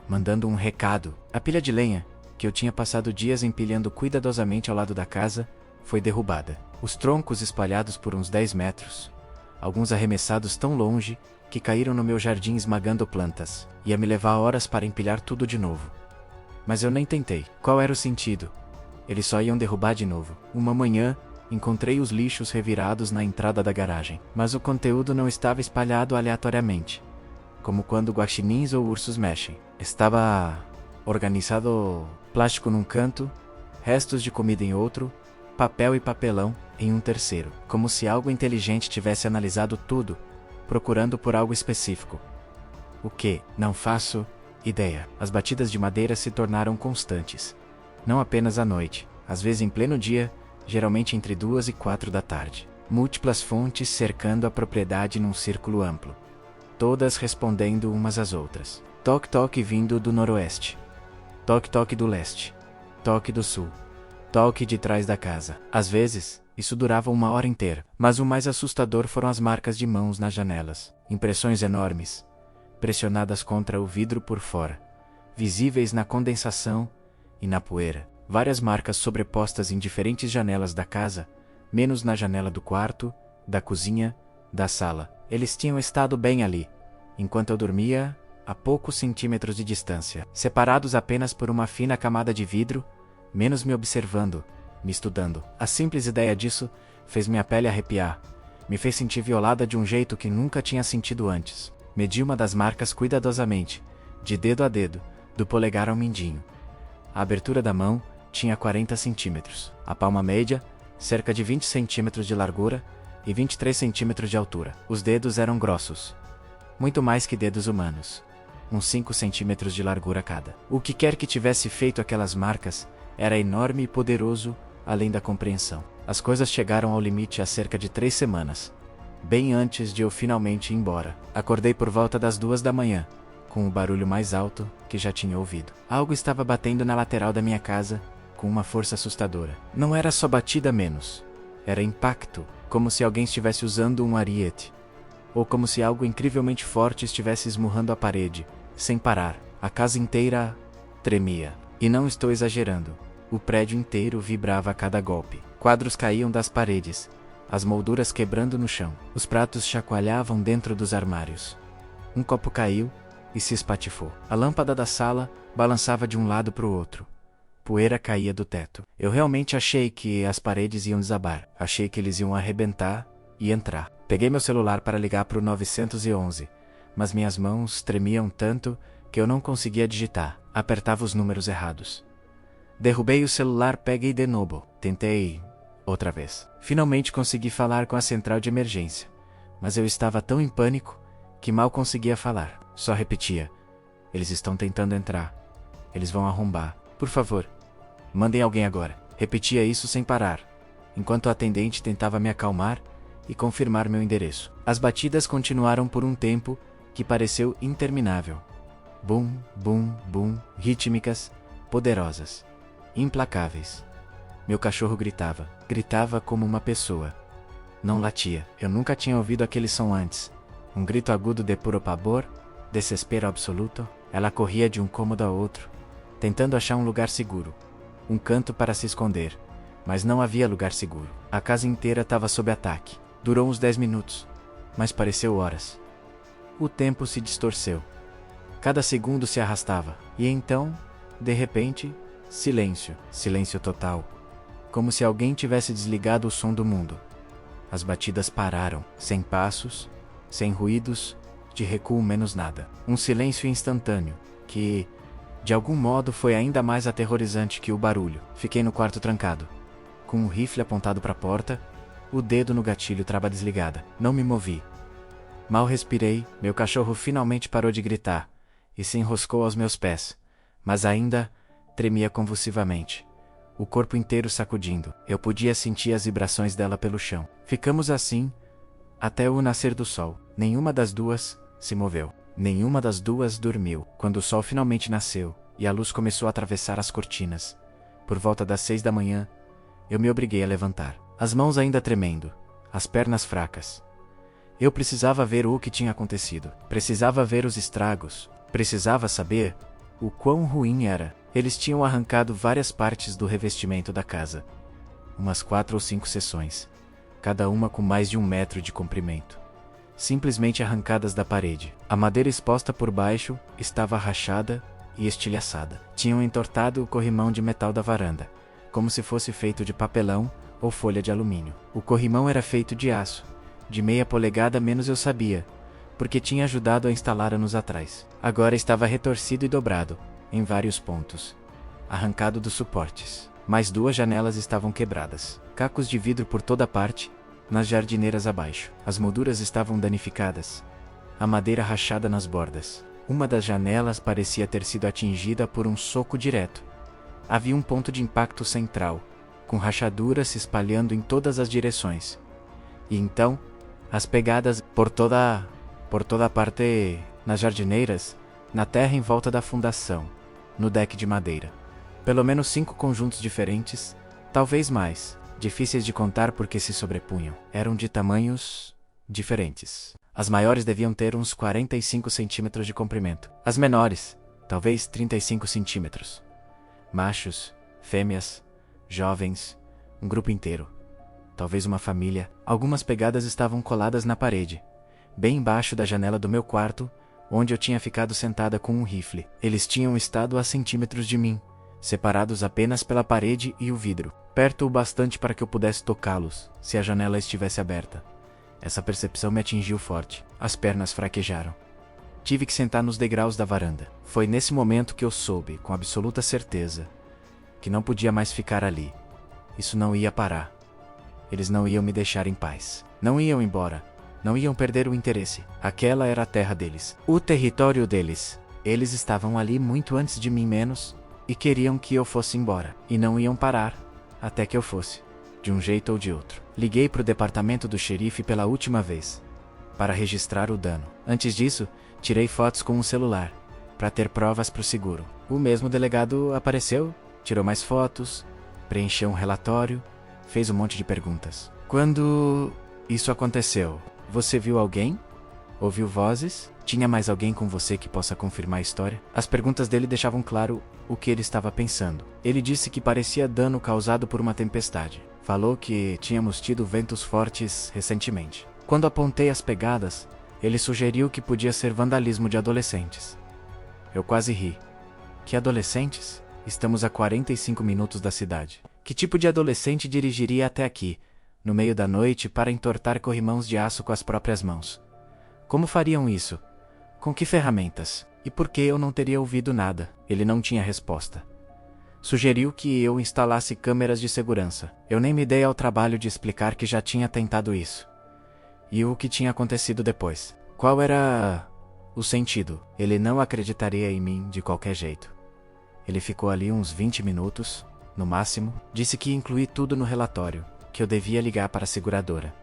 mandando um recado. A pilha de lenha, que eu tinha passado dias empilhando cuidadosamente ao lado da casa, foi derrubada. Os troncos espalhados por uns 10 metros, alguns arremessados tão longe que caíram no meu jardim esmagando plantas. Ia me levar horas para empilhar tudo de novo. Mas eu nem tentei. Qual era o sentido? Eles só iam derrubar de novo. Uma manhã, encontrei os lixos revirados na entrada da garagem. Mas o conteúdo não estava espalhado aleatoriamente, como quando guaxinins ou ursos mexem. Estava organizado: plástico num canto, restos de comida em outro, papel e papelão em um terceiro. Como se algo inteligente tivesse analisado tudo, procurando por algo específico. O que não faço ideia. As batidas de madeira se tornaram constantes. Não apenas à noite, às vezes em pleno dia, geralmente entre 2 e 4 da tarde. Múltiplas fontes cercando a propriedade num círculo amplo. Todas respondendo umas às outras. Toque-toque vindo do noroeste. Toque-toque do leste. Toque do sul. Toque de trás da casa. Às vezes, isso durava 1 hora inteira. Mas o mais assustador foram as marcas de mãos nas janelas. Impressões enormes, pressionadas contra o vidro por fora, visíveis na condensação e na poeira. Várias marcas sobrepostas em diferentes janelas da casa, menos na janela do quarto, da cozinha, da sala. Eles tinham estado bem ali, enquanto eu dormia, a poucos centímetros de distância, separados apenas por uma fina camada de vidro, menos me observando, me estudando. A simples ideia disso fez minha pele arrepiar, me fez sentir violada de um jeito que nunca tinha sentido antes. Medi uma das marcas cuidadosamente, de dedo a dedo, do polegar ao mindinho. A abertura da mão tinha 40 centímetros, a palma média, cerca de 20 centímetros de largura e 23 centímetros de altura. Os dedos eram grossos, muito mais que dedos humanos, uns 5 centímetros de largura cada. O que quer que tivesse feito aquelas marcas era enorme e poderoso, além da compreensão. As coisas chegaram ao limite há cerca de 3 semanas, bem antes de eu finalmente ir embora. Acordei por volta das 2 da manhã, com o barulho mais alto que já tinha ouvido. Algo estava batendo na lateral da minha casa, com uma força assustadora. Não era só batida menos, era impacto, como se alguém estivesse usando um ariete, ou como se algo incrivelmente forte estivesse esmurrando a parede, sem parar. A casa inteira tremia. E não estou exagerando, o prédio inteiro vibrava a cada golpe. Quadros caíam das paredes, as molduras quebrando no chão. Os pratos chacoalhavam dentro dos armários. Um copo caiu e se espatifou. A lâmpada da sala balançava de um lado para o outro. Poeira caía do teto. Eu realmente achei que as paredes iam desabar. Achei que eles iam arrebentar e entrar. Peguei meu celular para ligar para o 911, mas minhas mãos tremiam tanto que eu não conseguia digitar. Apertava os números errados. Derrubei o celular, peguei de novo. Tentei outra vez. Finalmente consegui falar com a central de emergência, mas eu estava tão em pânico que mal conseguia falar. Só repetia: eles estão tentando entrar. Eles vão arrombar. Por favor, mandem alguém agora. Repetia isso sem parar, enquanto o atendente tentava me acalmar e confirmar meu endereço. As batidas continuaram por um tempo que pareceu interminável. Bum, bum, bum, rítmicas, poderosas, implacáveis. Meu cachorro gritava. Gritava como uma pessoa. Não latia. Eu nunca tinha ouvido aquele som antes. Um grito agudo de puro pavor, desespero absoluto. Ela corria de um cômodo a outro, tentando achar um lugar seguro, um canto para se esconder, mas não havia lugar seguro. A casa inteira estava sob ataque. Durou uns 10 minutos, mas pareceu horas. O tempo se distorceu. Cada segundo se arrastava, e então, de repente, silêncio. Silêncio total. Como se alguém tivesse desligado o som do mundo. As batidas pararam, sem passos, sem ruídos, de recuo menos nada. Um silêncio instantâneo, que, de algum modo, foi ainda mais aterrorizante que o barulho. Fiquei no quarto trancado, com o rifle apontado para a porta, o dedo no gatilho trava desligada. Não me movi. Mal respirei, meu cachorro finalmente parou de gritar, e se enroscou aos meus pés, mas ainda tremia convulsivamente. O corpo inteiro sacudindo. Eu podia sentir as vibrações dela pelo chão. Ficamos assim até o nascer do sol. Nenhuma das duas se moveu. Nenhuma das duas dormiu. Quando o sol finalmente nasceu e a luz começou a atravessar as cortinas, por volta das 6 da manhã, eu me obriguei a levantar. As mãos ainda tremendo, as pernas fracas. Eu precisava ver o que tinha acontecido. Precisava ver os estragos. Precisava saber o quão ruim era. Eles tinham arrancado várias partes do revestimento da casa. Umas 4 ou 5 seções, cada uma com mais de 1 metro de comprimento. Simplesmente arrancadas da parede. A madeira exposta por baixo estava rachada e estilhaçada. Tinham entortado o corrimão de metal da varanda, como se fosse feito de papelão ou folha de alumínio. O corrimão era feito de aço, de meia polegada menos eu sabia, porque tinha ajudado a instalar anos atrás. Agora estava retorcido e dobrado, em vários pontos, arrancado dos suportes. Mais 2 janelas estavam quebradas. Cacos de vidro por toda parte, nas jardineiras abaixo. As molduras estavam danificadas, a madeira rachada nas bordas. Uma das janelas parecia ter sido atingida por um soco direto. Havia um ponto de impacto central, com rachaduras se espalhando em todas as direções. E então, as pegadas por toda a parte, nas jardineiras, na terra em volta da fundação, no deck de madeira. Pelo menos 5 conjuntos diferentes, talvez mais, difíceis de contar porque se sobrepunham. Eram de tamanhos diferentes. As maiores deviam ter uns 45 centímetros de comprimento. As menores, talvez 35 centímetros. Machos, fêmeas, jovens, um grupo inteiro. Talvez uma família. Algumas pegadas estavam coladas na parede, bem embaixo da janela do meu quarto, onde eu tinha ficado sentada com um rifle. Eles tinham estado a centímetros de mim, separados apenas pela parede e o vidro, perto o bastante para que eu pudesse tocá-los, se a janela estivesse aberta. Essa percepção me atingiu forte. As pernas fraquejaram. Tive que sentar nos degraus da varanda. Foi nesse momento que eu soube, com absoluta certeza, que não podia mais ficar ali. Isso não ia parar. Eles não iam me deixar em paz. Não iam embora. Não iam perder o interesse. Aquela era a terra deles. O território deles. Eles estavam ali muito antes de mim menos e queriam que eu fosse embora. E não iam parar até que eu fosse, de um jeito ou de outro. Liguei para o departamento do xerife pela última vez, para registrar o dano. Antes disso, tirei fotos com um celular, para ter provas para o seguro. O mesmo delegado apareceu, tirou mais fotos, preencheu um relatório, fez um monte de perguntas. Quando isso aconteceu, você viu alguém? Ouviu vozes? Tinha mais alguém com você que possa confirmar a história? As perguntas dele deixavam claro o que ele estava pensando. Ele disse que parecia dano causado por uma tempestade. Falou que tínhamos tido ventos fortes recentemente. Quando apontei as pegadas, ele sugeriu que podia ser vandalismo de adolescentes. Eu quase ri. Que adolescentes? Estamos a 45 minutos da cidade. Que tipo de adolescente dirigiria até aqui, no meio da noite, para entortar corrimãos de aço com as próprias mãos? Como fariam isso? Com que ferramentas? E por que eu não teria ouvido nada? Ele não tinha resposta. Sugeriu que eu instalasse câmeras de segurança. Eu nem me dei ao trabalho de explicar que já tinha tentado isso. E o que tinha acontecido depois? Qual era o sentido? Ele não acreditaria em mim de qualquer jeito. Ele ficou ali uns 20 minutos, no máximo. Disse que ia incluir tudo no relatório, que eu devia ligar para a seguradora.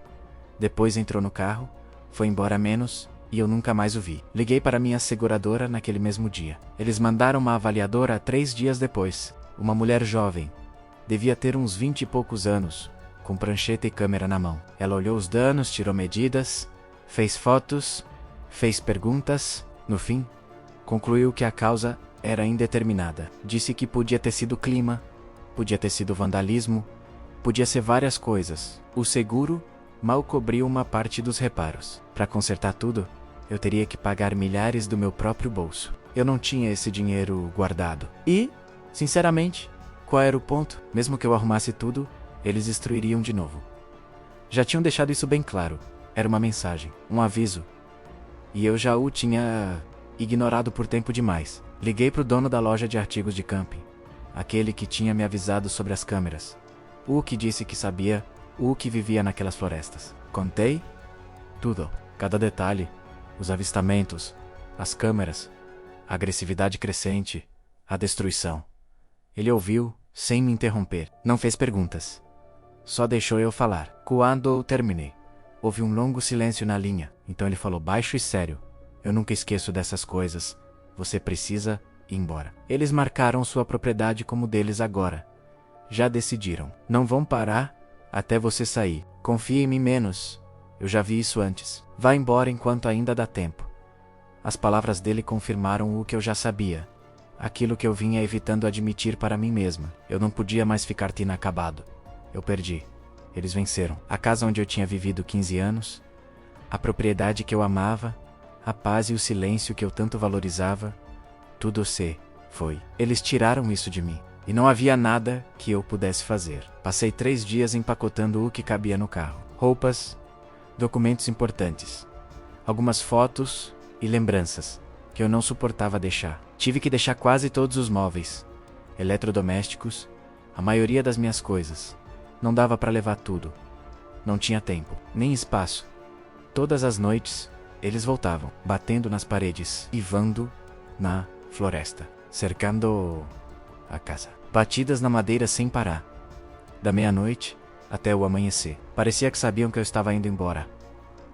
Depois entrou no carro, foi embora menos e eu nunca mais o vi. Liguei para minha seguradora naquele mesmo dia. Eles mandaram uma avaliadora 3 dias depois. Uma mulher jovem. Devia ter uns 20 e poucos anos, com prancheta e câmera na mão. Ela olhou os danos, tirou medidas, fez fotos, fez perguntas. No fim, concluiu que a causa era indeterminada. Disse que podia ter sido clima, podia ter sido vandalismo, podia ser várias coisas. O seguro mal cobriu uma parte dos reparos. Para consertar tudo, eu teria que pagar milhares do meu próprio bolso. Eu não tinha esse dinheiro guardado. E, sinceramente, qual era o ponto? Mesmo que eu arrumasse tudo, eles destruiriam de novo. Já tinham deixado isso bem claro. Era uma mensagem, um aviso. E eu já o tinha ignorado por tempo demais. Liguei para o dono da loja de artigos de camping, aquele que tinha me avisado sobre as câmeras. O que disse que sabia, o que vivia naquelas florestas. Contei tudo, cada detalhe, os avistamentos, as câmeras, a agressividade crescente, a destruição. Ele ouviu, sem me interromper. Não fez perguntas. Só deixou eu falar. Quando eu terminei, houve um longo silêncio na linha. Então ele falou baixo e sério. Eu nunca esqueço dessas coisas. Você precisa ir embora. Eles marcaram sua propriedade como deles agora. Já decidiram. Não vão parar até você sair. Confie em mim menos. Eu já vi isso antes. Vá embora enquanto ainda dá tempo. As palavras dele confirmaram o que eu já sabia. Aquilo que eu vinha evitando admitir para mim mesma. Eu não podia mais ficar inacabado. Eu perdi. Eles venceram. A casa onde eu tinha vivido 15 anos, a propriedade que eu amava, a paz e o silêncio que eu tanto valorizava, tudo se foi. Eles tiraram isso de mim. E não havia nada que eu pudesse fazer. Passei 3 dias empacotando o que cabia no carro. Roupas, documentos importantes, algumas fotos e lembranças que eu não suportava deixar. Tive que deixar quase todos os móveis, eletrodomésticos, a maioria das minhas coisas. Não dava para levar tudo. Não tinha tempo, nem espaço. Todas as noites, Eles voltavam, batendo nas paredes, ivando na floresta, cercando a casa. Batidas na madeira sem parar. Da meia-noite até o amanhecer. Parecia que sabiam que eu estava indo embora.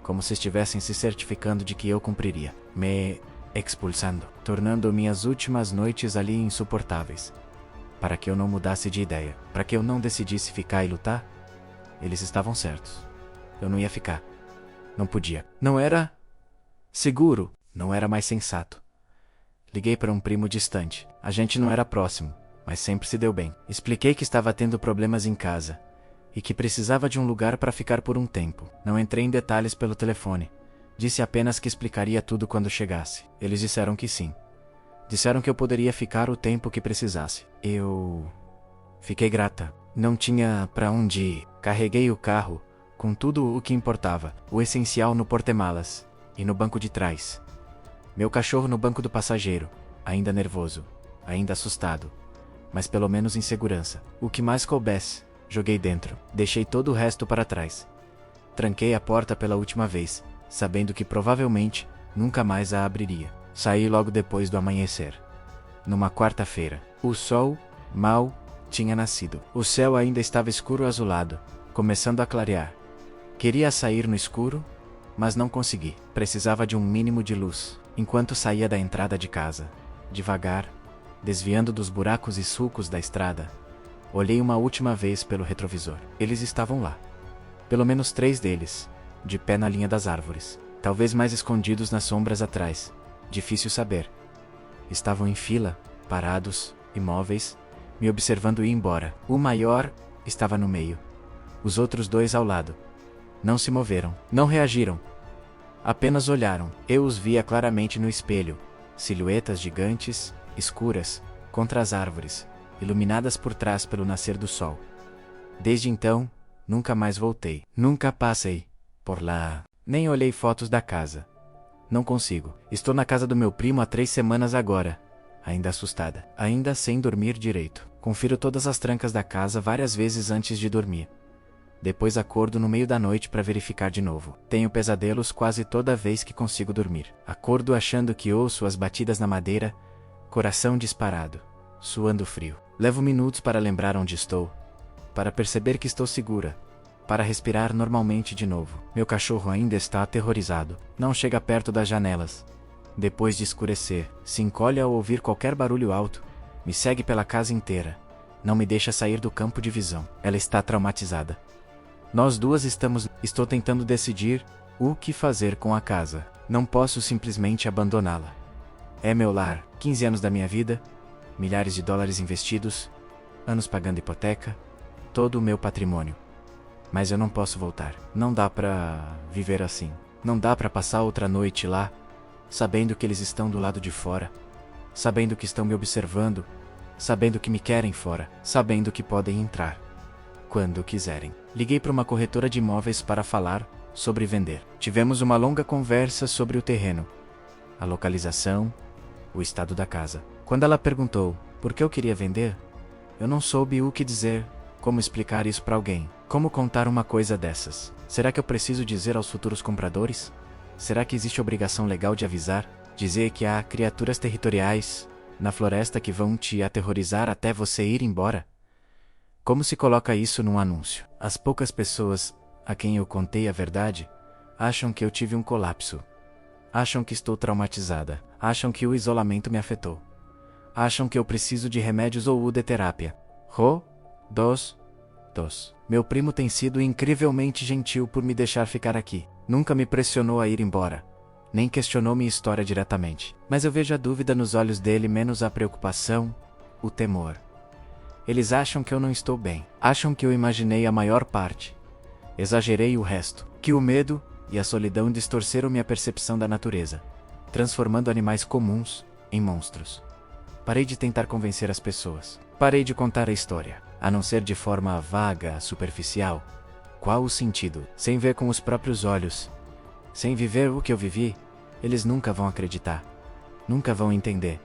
Como se estivessem se certificando de que eu cumpriria. Me expulsando. Tornando minhas últimas noites ali insuportáveis. Para que eu não mudasse de ideia. Para que eu não decidisse ficar e lutar. Eles estavam certos. Eu não ia ficar. Não podia. Não era seguro. Não era mais sensato. Liguei para um primo distante. A gente não era próximo, mas sempre se deu bem. Expliquei que estava tendo problemas em casa e que precisava de um lugar para ficar por um tempo. Não entrei em detalhes pelo telefone. Disse apenas que explicaria tudo quando chegasse. Eles disseram que sim. Disseram que eu poderia ficar o tempo que precisasse. Eu fiquei grata. Não tinha para onde ir. Carreguei o carro com tudo o que importava. O essencial no porta-malas e no banco de trás. Meu cachorro no banco do passageiro, ainda nervoso, ainda assustado, mas pelo menos em segurança. O que mais coubesse, joguei dentro. Deixei todo o resto para trás. Tranquei a porta pela última vez, sabendo que provavelmente nunca mais a abriria. Saí logo depois do amanhecer. Numa quarta-feira. O sol, mal, tinha nascido. O céu ainda estava escuro azulado, começando a clarear. Queria sair no escuro, mas não consegui. Precisava de um mínimo de luz. Enquanto saía da entrada de casa, devagar, desviando dos buracos e sulcos da estrada, olhei uma última vez pelo retrovisor. Eles estavam lá. Pelo menos 3 deles, de pé na linha das árvores. Talvez mais escondidos nas sombras atrás. Difícil saber. Estavam em fila, parados, imóveis, me observando ir embora. O maior estava no meio. Os outros 2 ao lado. Não se moveram, não reagiram. Apenas olharam. Eu os via claramente no espelho. Silhuetas gigantes, escuras, contra as árvores, iluminadas por trás pelo nascer do sol. Desde então, nunca mais voltei. Nunca passei por lá. Nem olhei fotos da casa. Não consigo. Estou na casa do meu primo há 3 semanas agora. Ainda assustada. Ainda sem dormir direito. Confiro todas as trancas da casa várias vezes antes de dormir. Depois acordo no meio da noite para verificar de novo. Tenho pesadelos quase toda vez que consigo dormir. Acordo achando que ouço as batidas na madeira, coração disparado, suando frio. Levo minutos para lembrar onde estou, para perceber que estou segura, para respirar normalmente de novo. Meu cachorro ainda está aterrorizado. Não chega perto das janelas. Depois de escurecer, se encolhe ao ouvir qualquer barulho alto, me segue pela casa inteira. Não me deixa sair do campo de visão. Ela está traumatizada. Nós 2 Estou tentando decidir o que fazer com a casa. Não posso simplesmente abandoná-la. É meu lar. 15 anos da minha vida, milhares de dólares investidos, anos pagando hipoteca, todo o meu patrimônio. Mas eu não posso voltar. Não dá pra viver assim. Não dá pra passar outra noite lá, sabendo que eles estão do lado de fora, sabendo que estão me observando, sabendo que me querem fora, sabendo que podem entrar quando quiserem. Liguei para uma corretora de imóveis para falar sobre vender. Tivemos uma longa conversa sobre o terreno, a localização, o estado da casa. Quando ela perguntou por que eu queria vender, eu não soube o que dizer, como explicar isso para alguém. Como contar uma coisa dessas? Será que eu preciso dizer aos futuros compradores? Será que existe obrigação legal de avisar? Dizer que há criaturas territoriais na floresta que vão te aterrorizar até você ir embora? Como se coloca isso num anúncio? As poucas pessoas a quem eu contei a verdade acham que eu tive um colapso. Acham que estou traumatizada. Acham que o isolamento me afetou. Acham que eu preciso de remédios ou de terapia. Dos. Meu primo tem sido incrivelmente gentil por me deixar ficar aqui. Nunca me pressionou a ir embora. Nem questionou minha história diretamente. Mas eu vejo a dúvida nos olhos dele, menos a preocupação, o temor. Eles acham que eu não estou bem. Acham que eu imaginei a maior parte. Exagerei o resto. Que o medo e a solidão distorceram minha percepção da natureza, transformando animais comuns em monstros. Parei de tentar convencer as pessoas. Parei de contar a história, a não ser de forma vaga, superficial. Qual o sentido? Sem ver com os próprios olhos, sem viver o que eu vivi, eles nunca vão acreditar. Nunca vão entender.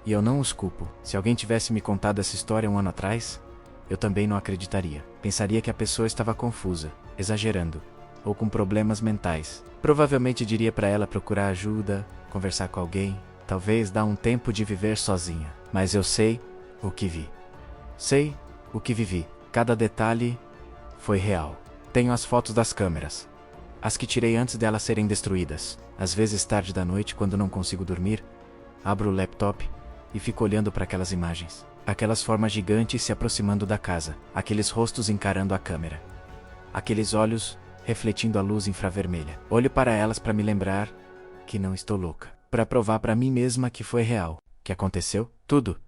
E eu não os culpo. Se alguém tivesse me contado essa história 1 ano atrás, eu também não acreditaria. Pensaria que a pessoa estava confusa, exagerando. ou com problemas mentais. Provavelmente diria para ela procurar ajuda, conversar com alguém, talvez dar um tempo de viver sozinha. Mas eu sei o que vi. Sei o que vivi. Cada detalhe foi real. Tenho as fotos das câmeras. As que tirei antes delas serem destruídas. Às vezes tarde da noite, quando não consigo dormir, abro o laptop e fico olhando para aquelas imagens. Aquelas formas gigantes se aproximando da casa. Aqueles rostos encarando a câmera. Aqueles olhos refletindo a luz infravermelha. Olho para elas para me lembrar que não estou louca. Para provar para mim mesma que foi real. Que aconteceu? Tudo.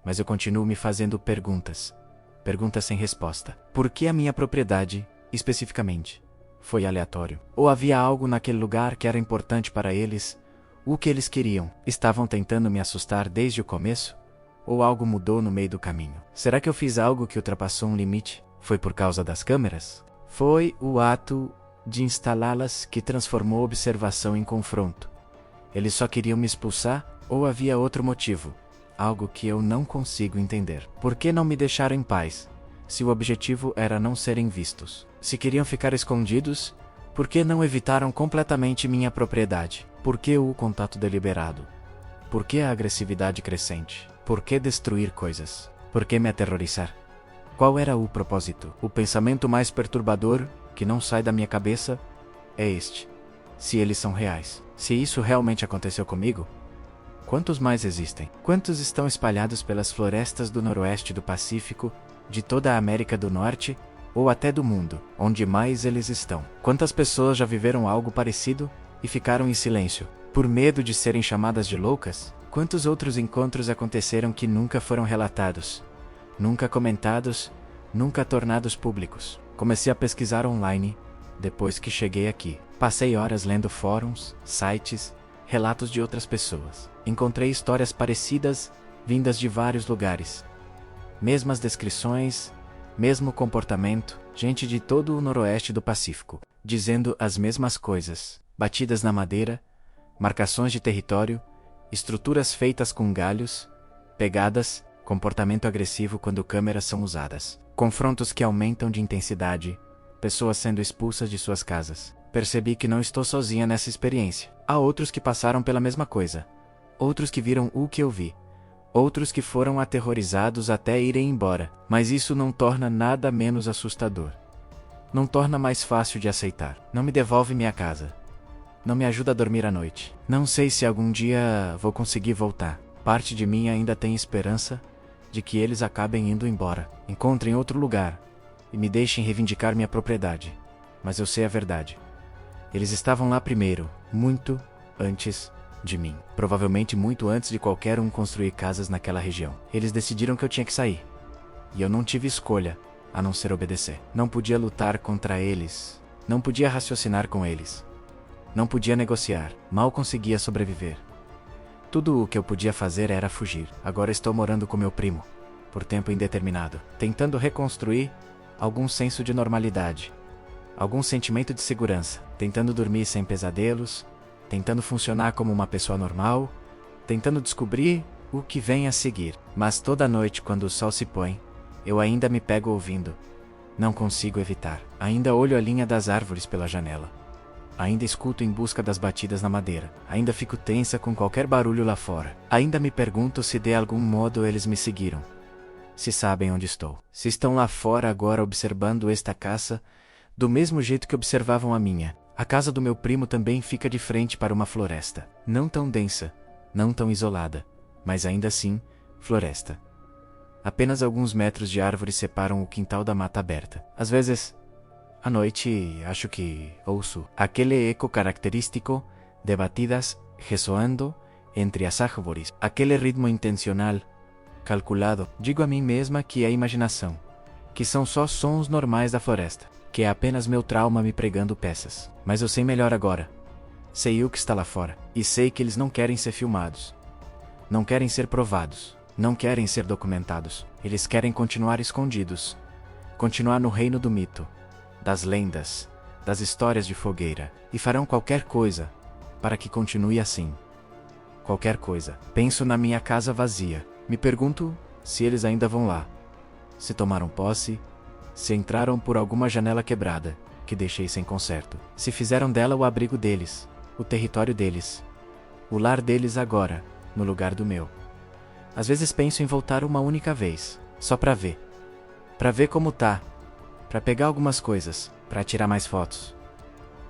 Mas eu continuo me fazendo perguntas. Perguntas sem resposta. Por que a minha propriedade, especificamente? Foi aleatório? Ou havia algo naquele lugar que era importante para eles? O que eles queriam? Estavam tentando me assustar desde o começo? Ou algo mudou no meio do caminho? Será que eu fiz algo que ultrapassou um limite? Foi por causa das câmeras? Foi o ato de instalá-las que transformou a observação em confronto. Eles só queriam me expulsar ou havia outro motivo? Algo que eu não consigo entender. Por que não me deixaram em paz, se o objetivo era não serem vistos? Se queriam ficar escondidos, por que não evitaram completamente minha propriedade? Por que o contato deliberado? Por que a agressividade crescente? Por que destruir coisas? Por que me aterrorizar? Qual era o propósito? O pensamento mais perturbador, que não sai da minha cabeça, é este. Se eles são reais. Se isso realmente aconteceu comigo, quantos mais existem? Quantos estão espalhados pelas florestas do noroeste do Pacífico, de toda a América do Norte, ou até do mundo, onde mais eles estão? Quantas pessoas já viveram algo parecido e ficaram em silêncio, por medo de serem chamadas de loucas? Quantos outros encontros aconteceram que nunca foram relatados, nunca comentados, nunca tornados públicos? Comecei a pesquisar online depois que cheguei aqui. Passei horas lendo fóruns, sites, relatos de outras pessoas. Encontrei histórias parecidas, vindas de vários lugares. Mesmas descrições, mesmo comportamento, gente de todo o noroeste do Pacífico, dizendo as mesmas coisas. Batidas na madeira, marcações de território, estruturas feitas com galhos, pegadas, comportamento agressivo quando câmeras são usadas. Confrontos que aumentam de intensidade, pessoas sendo expulsas de suas casas. Percebi que não estou sozinha nessa experiência. Há outros que passaram pela mesma coisa. Outros que viram o que eu vi. Outros que foram aterrorizados até irem embora. Mas isso não torna nada menos assustador. Não torna mais fácil de aceitar. Não me devolve minha casa. Não me ajuda a dormir à noite. Não sei se algum dia vou conseguir voltar. Parte de mim ainda tem esperança de que eles acabem indo embora. Encontrem outro lugar e me deixem reivindicar minha propriedade. Mas eu sei a verdade. Eles estavam lá primeiro, muito antes de mim. Provavelmente muito antes de qualquer um construir casas naquela região. Eles decidiram que eu tinha que sair. E eu não tive escolha, a não ser obedecer. Não podia lutar contra eles. Não podia raciocinar com eles. Não podia negociar. Mal conseguia sobreviver. Tudo o que eu podia fazer era fugir. Agora estou morando com meu primo, por tempo indeterminado, tentando reconstruir algum senso de normalidade. Algum sentimento de segurança, tentando dormir sem pesadelos, tentando funcionar como uma pessoa normal, tentando descobrir o que vem a seguir. Mas toda noite, quando o sol se põe, eu ainda me pego ouvindo. Não consigo evitar. Ainda olho a linha das árvores pela janela. Ainda escuto em busca das batidas na madeira. Ainda fico tensa com qualquer barulho lá fora. Ainda me pergunto se de algum modo eles me seguiram. Se sabem onde estou. Se estão lá fora agora observando esta caça, do mesmo jeito que observavam a minha. A casa do meu primo também fica de frente para uma floresta. Não tão densa, não tão isolada, mas ainda assim, floresta. Apenas alguns metros de árvores separam o quintal da mata aberta. Às vezes, à noite, acho que ouço aquele eco característico de batidas ressoando entre as árvores. Aquele ritmo intencional, calculado. Digo a mim mesma que é imaginação, que são só sons normais da floresta. Que é apenas meu trauma me pregando peças. Mas eu sei melhor agora. Sei o que está lá fora. E sei que eles não querem ser filmados. Não querem ser provados. Não querem ser documentados. Eles querem continuar escondidos. Continuar no reino do mito, das lendas, das histórias de fogueira. E farão qualquer coisa para que continue assim. Qualquer coisa. Penso na minha casa vazia. Me pergunto se eles ainda vão lá. Se tomaram posse, se entraram por alguma janela quebrada, que deixei sem conserto. Se fizeram dela o abrigo deles, o território deles, o lar deles agora, no lugar do meu. Às vezes penso em voltar uma única vez, só pra ver. Pra ver como tá, pra pegar algumas coisas, pra tirar mais fotos,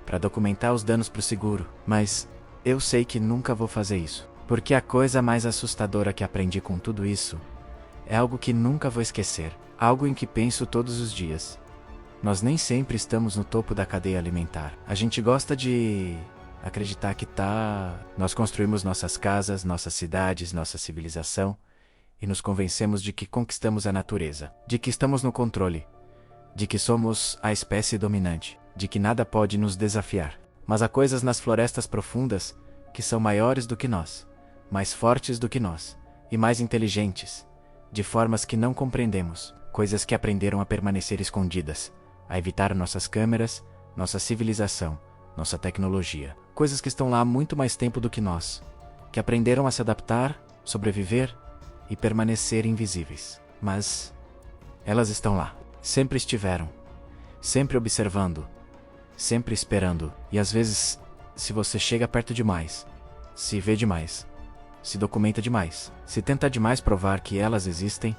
pra documentar os danos pro seguro, mas eu sei que nunca vou fazer isso. Porque a coisa mais assustadora que aprendi com tudo isso é algo que nunca vou esquecer, algo em que penso todos os dias. Nós nem sempre estamos no topo da cadeia alimentar. A gente gosta de acreditar que nós construímos nossas casas, nossas cidades, nossa civilização e nos convencemos de que conquistamos a natureza, de que estamos no controle, de que somos a espécie dominante, de que nada pode nos desafiar. Mas há coisas nas florestas profundas que são maiores do que nós, mais fortes do que nós e mais inteligentes, de formas que não compreendemos, coisas que aprenderam a permanecer escondidas, a evitar nossas câmeras, nossa civilização, nossa tecnologia. Coisas que estão lá há muito mais tempo do que nós, que aprenderam a se adaptar, sobreviver e permanecer invisíveis. Mas elas estão lá, sempre estiveram, sempre observando, sempre esperando. E às vezes, se você chega perto demais, se vê demais, se documenta demais, se tenta demais provar que elas existem,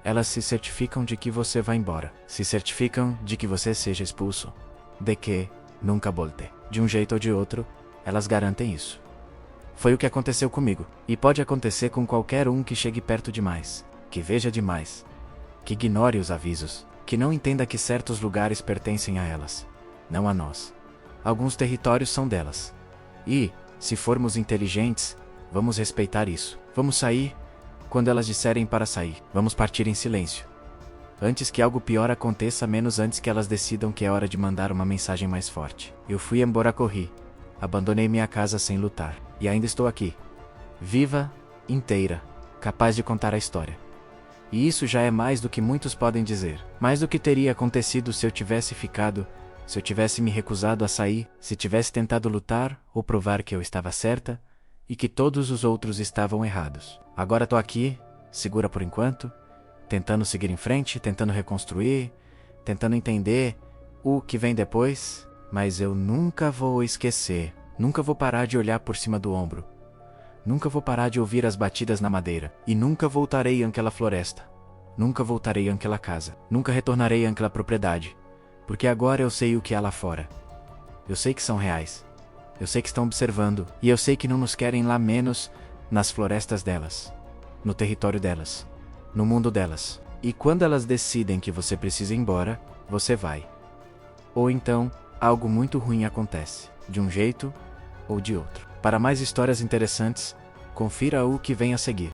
elas se certificam de que você vai embora, se certificam de que você seja expulso, de que nunca volte. De um jeito ou de outro, elas garantem isso. Foi o que aconteceu comigo, e pode acontecer com qualquer um que chegue perto demais, que veja demais, que ignore os avisos, que não entenda que certos lugares pertencem a elas, não a nós. Alguns territórios são delas. E, se formos inteligentes, vamos respeitar isso. Vamos sair quando elas disserem para sair. Vamos partir em silêncio. Antes que algo pior aconteça, menos antes que elas decidam que é hora de mandar uma mensagem mais forte. Eu fui embora, corri. Abandonei minha casa sem lutar. E ainda estou aqui. Viva, inteira, capaz de contar a história. E isso já é mais do que muitos podem dizer. Mais do que teria acontecido se eu tivesse ficado, se eu tivesse me recusado a sair, se tivesse tentado lutar ou provar que eu estava certa e que todos os outros estavam errados. Agora tô aqui, segura por enquanto, tentando seguir em frente, tentando reconstruir, tentando entender o que vem depois, mas eu nunca vou esquecer, nunca vou parar de olhar por cima do ombro, nunca vou parar de ouvir as batidas na madeira, e nunca voltarei àquela floresta, nunca voltarei àquela casa, nunca retornarei àquela propriedade, porque agora eu sei o que há lá fora. Eu sei que são reais. Eu sei que estão observando, e eu sei que não nos querem lá menos nas florestas delas, no território delas, no mundo delas. E quando elas decidem que você precisa ir embora, você vai. Ou então, algo muito ruim acontece, de um jeito ou de outro. Para mais histórias interessantes, confira o que vem a seguir.